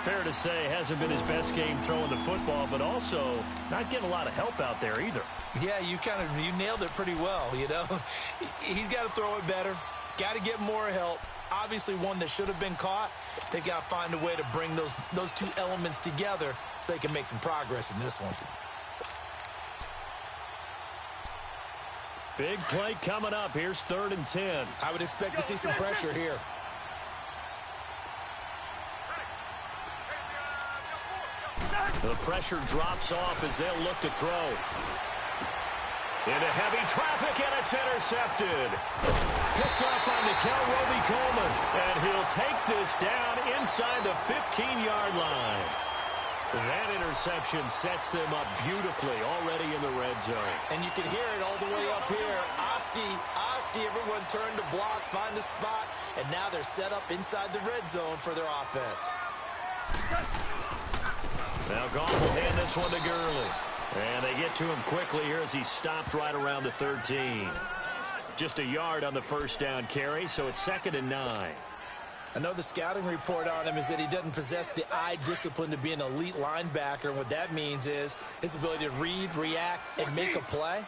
Fair to say, hasn't been his best game throwing the football, but also not getting a lot of help out there either. Yeah, you nailed it pretty well, you know. He's got to throw it better, got to get more help. Obviously one that should have been caught. They've got to find a way to bring those two elements together so they can make some progress in this one. Big play coming up. Here's 3rd and 10. I would expect to see some pressure here. The pressure drops off as they'll look to throw. Into heavy traffic, and it's intercepted. Picked up by Roby-Coleman, and he'll take this down inside the 15-yard line. That interception sets them up beautifully already in the red zone. And you can hear it all the way up here. Oski, everyone turned to block, find a spot, and now they're set up inside the red zone for their offense. Now Goff will hand this one to Gurley. And they get to him quickly here as he stopped right around the 13. Just a yard on the first down carry, so it's 2nd and 9. I know the scouting report on him is that he doesn't possess the eye discipline to be an elite linebacker, and what that means is his ability to read, react, and make a play.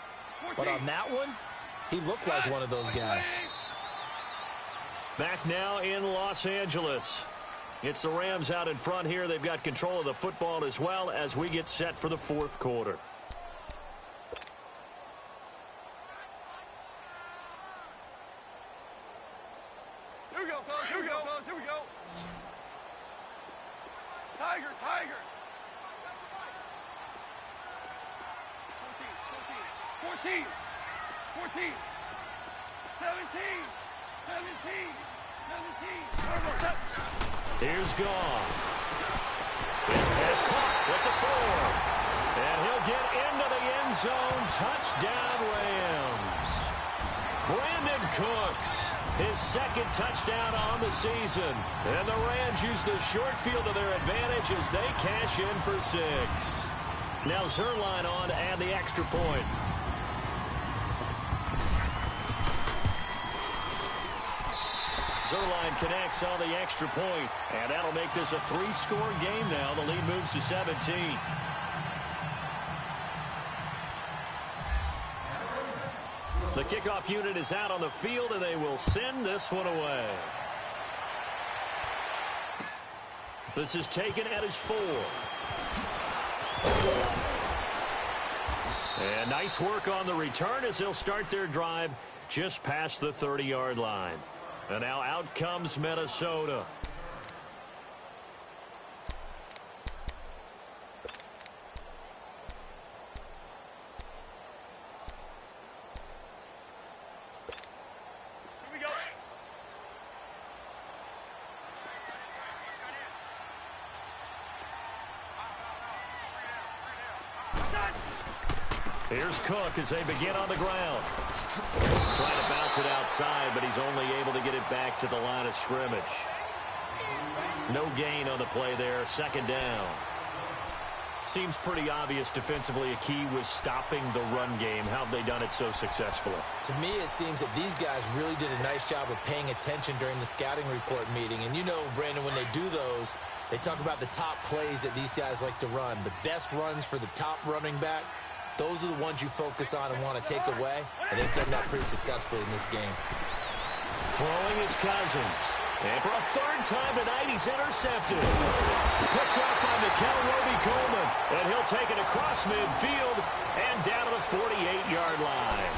But on that one, he looked like one of those guys. Back now in Los Angeles. It's the Rams out in front here. They've got control of the football as well as we get set for the 4th quarter. Here we go, fellas. Here we go, fellas. Here we go. Tiger, Tiger. 14, 14, 17, 17. Here's Goff. His pass caught with the 4. And he'll get into the end zone. Touchdown, Rams. Brandon Cooks, his 2nd touchdown on the season. And the Rams use the short field to their advantage as they cash in for 6. Now Zerline on to add the extra point. Zerline connects on the extra point, and that'll make this a 3-score game now. The lead moves to 17. The kickoff unit is out on the field, and they will send this one away. This is taken at his 4. And nice work on the return as they'll start their drive just past the 30-yard line. And now out comes Minnesota. Here we go. Here's Cook as they begin on the ground. Trying to bounce it outside, but he's only able to get it back to the line of scrimmage. No gain on the play there. 2nd down. Seems pretty obvious defensively a key was stopping the run game. How have they done it so successfully? To me, it seems that these guys really did a nice job of paying attention during the scouting report meeting. And you know, Brandon, when they do those, they talk about the top plays that these guys like to run. The best runs for the top running back. Those are the ones you focus on and want to take away, and they've done that pretty successfully in this game. Throwing is Cousins. And for a 3rd time tonight, he's intercepted. Picked up by Roby-Coleman, and he'll take it across midfield and down to the 48-yard line.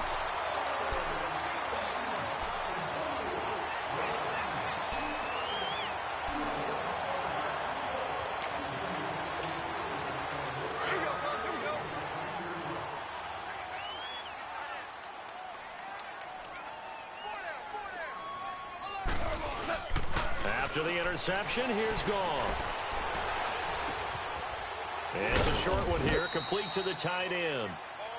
After the interception, here's Goff. It's a short one here, complete to the tight end.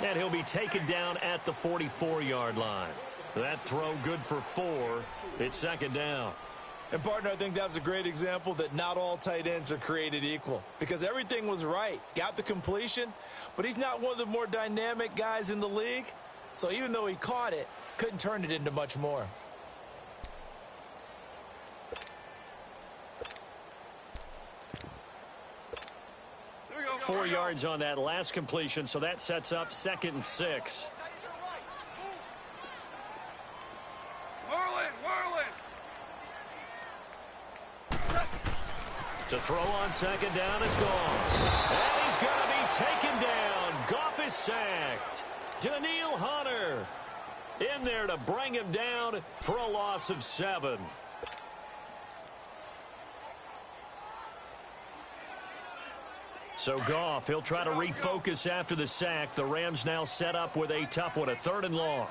And he'll be taken down at the 44-yard line. That throw good for 4. It's 2nd down. And, partner, I think that's a great example that not all tight ends are created equal. Because everything was right. Got the completion, but he's not one of the more dynamic guys in the league. So even though he caught it, couldn't turn it into much more. 4 yards on that last completion, so that sets up 2nd and 6. To throw on 2nd down is Goff. And he's going to be taken down. Goff is sacked. Daniil Hunter in there to bring him down for a loss of 7. So Goff, he'll try to refocus after the sack. The Rams now set up with a tough one, a 3rd and long.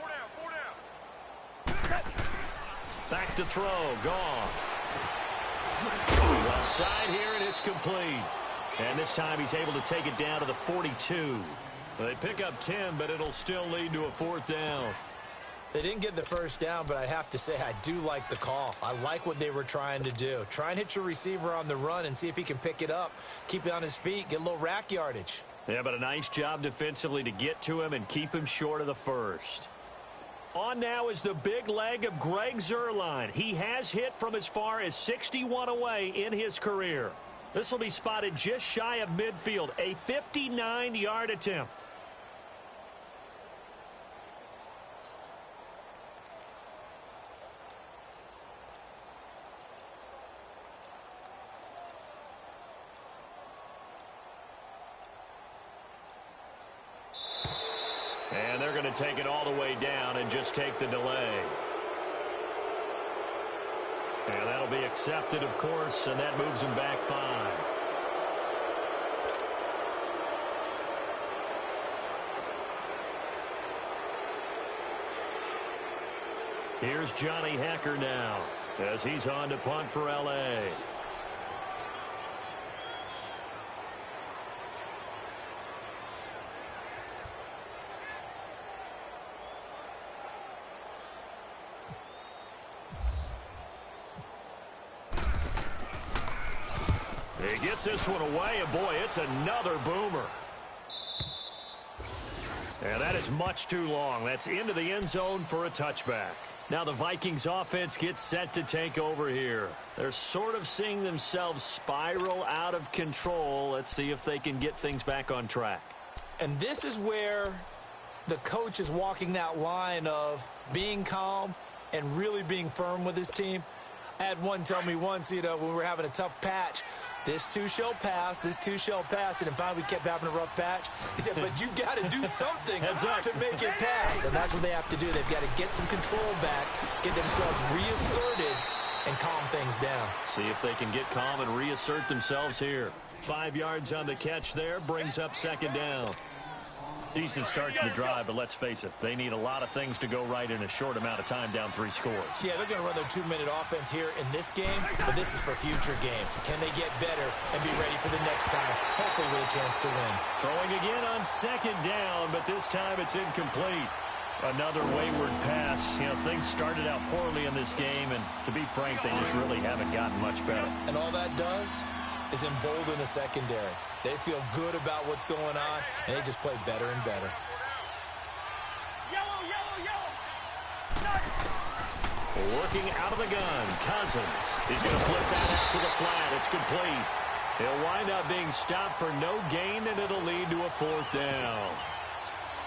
4 down. Back to throw, Goff. Left side here, and it's complete. And this time he's able to take it down to the 42. They pick up 10, but it'll still lead to a 4th down. They didn't get the 1st down, but I have to say I do like the call. I like what they were trying to do. Try and hit your receiver on the run and see if he can pick it up, keep it on his feet, get a little rack yardage. Yeah, but a nice job defensively to get to him and keep him short of the 1st. On now is the big leg of Greg Zuerlein. He has hit from as far as 61 away in his career. This will be spotted just shy of midfield, a 59-yard attempt. And they're going to take it all the way down and just take the delay. And that'll be accepted, of course, and that moves him back 5. Here's Johnny Hacker now as he's on to punt for L.A. He gets this one away, and boy, it's another boomer. And that is much too long. That's into the end zone for a touchback. Now the Vikings offense gets set to take over here. They're sort of seeing themselves spiral out of control. Let's see if they can get things back on track. And this is where the coach is walking that line of being calm and really being firm with his team. I had one tell me once, when we were having a tough patch, this too shall pass, this too shall pass. And finally, we kept having a rough patch. He said, but you got to do something to make it pass. And that's what they have to do. They've got to get some control back, get themselves reasserted, and calm things down. See if they can get calm and reassert themselves here. 5 yards on the catch there, brings up 2nd down. Decent start to the drive, but let's face it, they need a lot of things to go right in a short amount of time, down 3 scores. Yeah, they're going to run their 2-minute offense here in this game, but this is for future games. Can they get better and be ready for the next time, hopefully with a chance to win? Throwing again on 2nd down, but this time it's incomplete. Another wayward pass. Things started out poorly in this game, and to be frank, they just really haven't gotten much better. And all that does is embolden the secondary. They feel good about what's going on, and they just play better and better. Yellow, yellow, yellow. Working out of the gun, Cousins. He's going to flip that out to the flat. It's complete. He'll wind up being stopped for no gain, and it'll lead to a 4th down.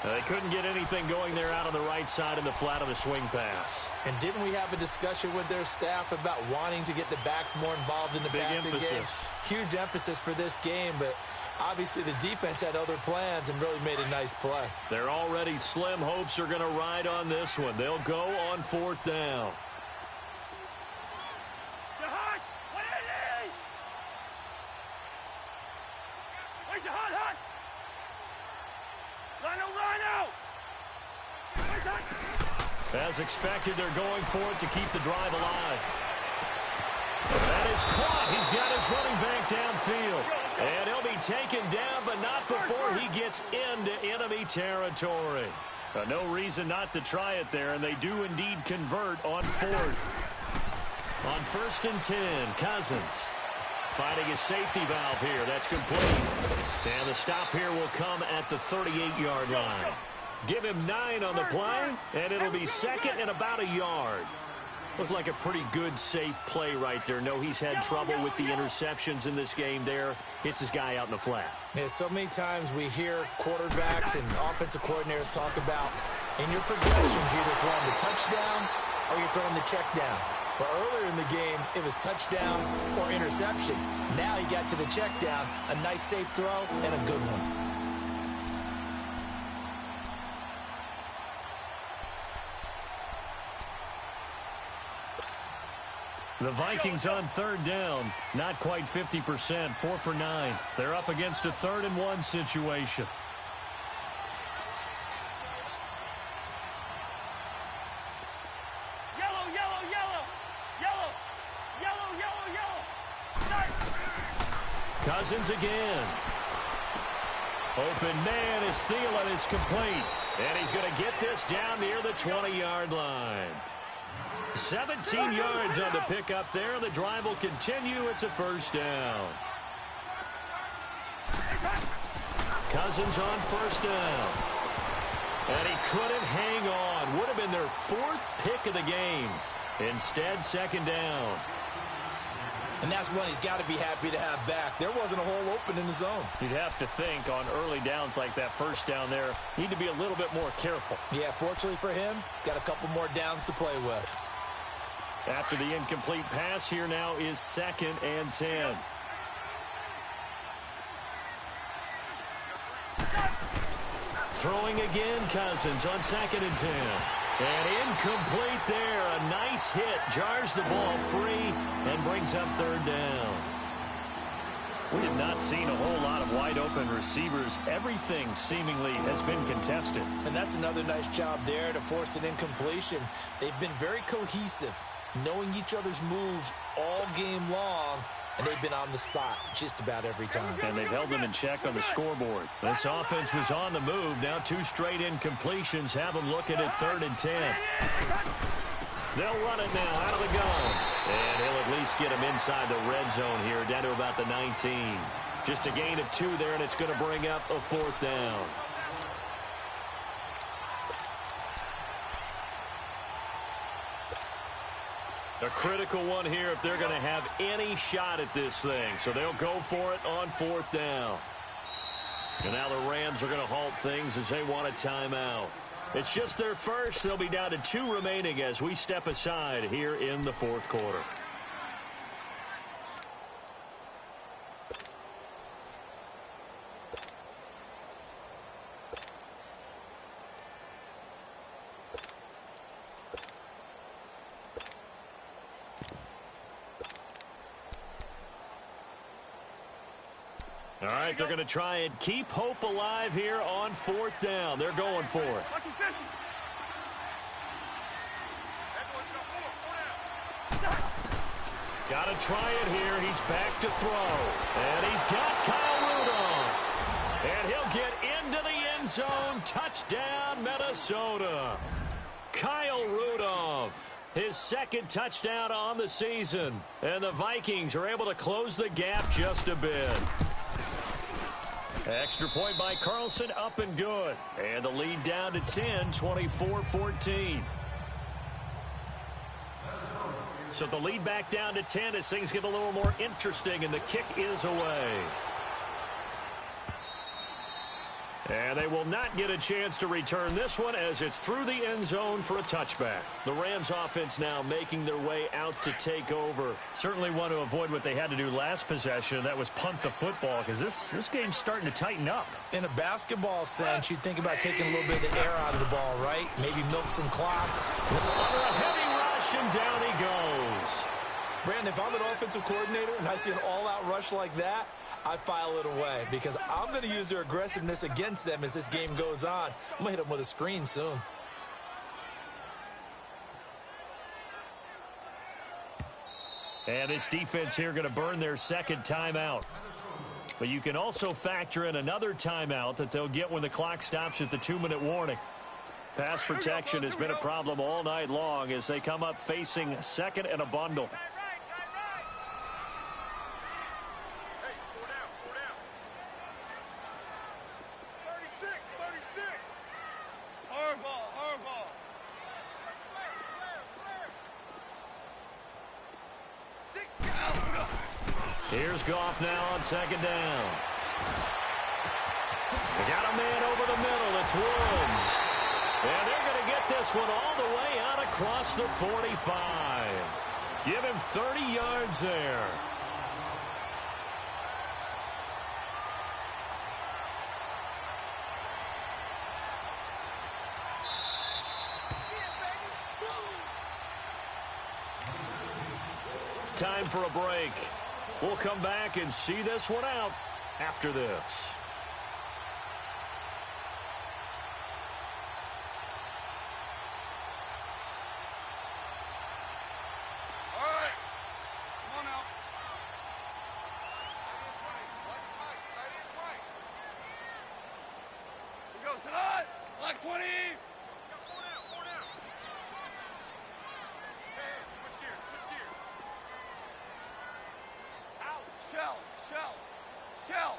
They couldn't get anything going there out on the right side in the flat of the swing pass. And didn't we have a discussion with their staff about wanting to get the backs more involved in the passing game? Huge emphasis for this game, but obviously the defense had other plans and really made a nice play. They're already slim hopes are going to ride on this one. They'll go on 4th down. Where's your hot? As expected, they're going for it to keep the drive alive. That is caught. He's got his running back downfield. And he'll be taken down, but not before he gets into enemy territory. No reason not to try it there, and they do indeed convert on 4th. On 1st and 10, Cousins finding his safety valve here. That's complete. And the stop here will come at the 38-yard line. Give him 9 on the play, and it'll be 2nd and about a yard. Looked like a pretty good, safe play right there. No, he's had trouble with the interceptions in this game there. Hits his guy out in the flat. Yeah, so many times we hear quarterbacks and offensive coordinators talk about in your progressions, you're either throwing the touchdown or you're throwing the check down. But earlier in the game, it was touchdown or interception. Now he got to the check down, a nice safe throw, and a good one. The Vikings on third down, not quite 50%, 4 for 9. They're up against a 3rd and 1 situation. Yellow, yellow, yellow. Yellow. Yellow, yellow, yellow. Nice. Cousins again. Open man is Thielen. It's complete. And he's going to get this down near the 20-yard line. 17 yards on the pickup there. The drive will continue. It's a first down. Cousins on first down. And he couldn't hang on. Would have been their 4th pick of the game. Instead, second down. And that's one he's got to be happy to have back. There wasn't a hole open in the zone. You'd have to think on early downs like that first down there, need to be a little bit more careful. Yeah, fortunately for him, got a couple more downs to play with. After the incomplete pass, here now is 2nd and 10. Throwing again, Cousins on 2nd and 10. And incomplete there. A nice hit. Jars the ball free and brings up 3rd down. We have not seen a whole lot of wide open receivers. Everything seemingly has been contested. And that's another nice job there to force an incompletion. They've been very cohesive, knowing each other's moves all game long, and they've been on the spot just about every time. And they've held them in check on the scoreboard. This offense was on the move. Now 2 straight incompletions have them looking at 3rd and 10. They'll run it now out of the gun. And he'll at least get him inside the red zone here, down to about the 19. Just a gain of 2 there, and it's going to bring up a 4th down. A critical one here if they're going to have any shot at this thing. So they'll go for it on 4th down. And now the Rams are going to halt things as they want a timeout. It's just their first. They'll be down to 2 remaining as we step aside here in the 4th quarter. All right, they're going to try and keep hope alive here on 4th down. They're going for it. Got to try it here. He's back to throw. And he's got Kyle Rudolph. And he'll get into the end zone. Touchdown, Minnesota. Kyle Rudolph, his 2nd touchdown on the season. And the Vikings are able to close the gap just a bit. Extra point by Carlson, up and good. And the lead down to 10, 24-14. So the lead back down to 10 as things get a little more interesting, and the kick is away. And they will not get a chance to return this one as it's through the end zone for a touchback. The Rams offense now making their way out to take over. Certainly want to avoid what they had to do last possession. That was punt the football, because this game's starting to tighten up. In a basketball sense, you think about taking a little bit of the air out of the ball, right? Maybe milk some clock. Under a heavy rush, and down he goes. Brandon, if I'm an offensive coordinator and I see an all-out rush like that, I file it away because I'm going to use their aggressiveness against them as this game goes on. I'm going to hit them with a screen soon. And this defense here going to burn their 2nd timeout. But you can also factor in another timeout that they'll get when the clock stops at the 2-minute warning. Pass protection has been a problem all night long as they come up facing 2nd and a bundle. Here's Goff now on 2nd down. They got a man over the middle. It's Woods. And they're going to get this one all the way out across the 45. Give him 30 yards there. time for a break. We'll come back and see this one out after this. Black 20! Shell!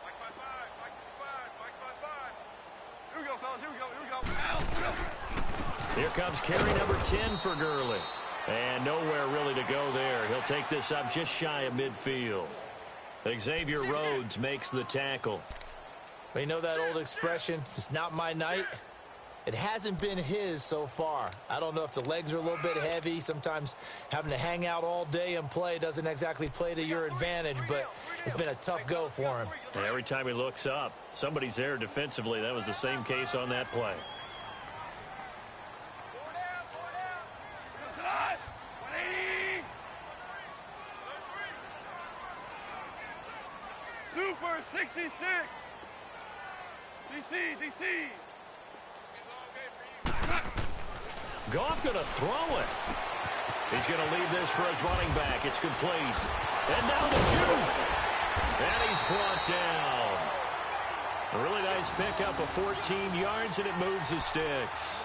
Mike by 5. Here we go, fellas, here we go. Here comes carry number 10 for Gurley. And nowhere really to go there. He'll take this up just shy of midfield. Xavier Rhodes makes the tackle. But you know that old expression, it's not my night? It hasn't been his so far. I don't know if the legs are a little bit heavy. Sometimes having to hang out all day and play doesn't exactly play to your advantage, but it's been a tough go for him. And every time he looks up, somebody's there defensively. That was the same case on that play. Super 66! DC! Goff going to throw it. He's going to leave this for his running back. It's complete. And now the juke. And he's brought down. A really nice pickup of 14 yards, and it moves the sticks.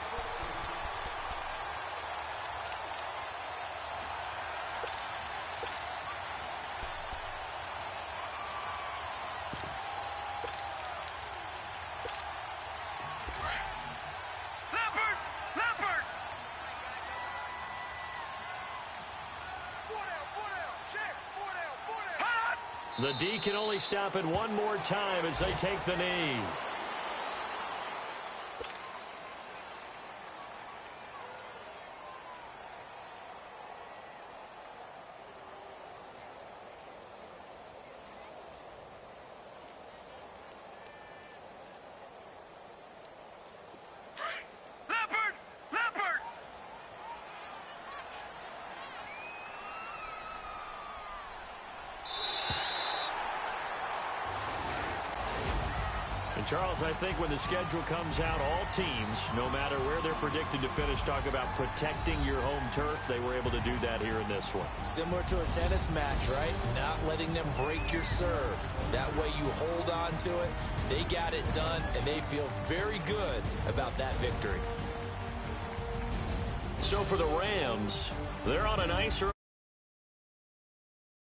The D can only stop it one more time as they take the knee. And Charles, I think when the schedule comes out, all teams, no matter where they're predicted to finish, talk about protecting your home turf. They were able to do that here in this one. Similar to a tennis match, right? Not letting them break your serve. That way you hold on to it. They got it done, and they feel very good about that victory. So for the Rams, they're on a nice early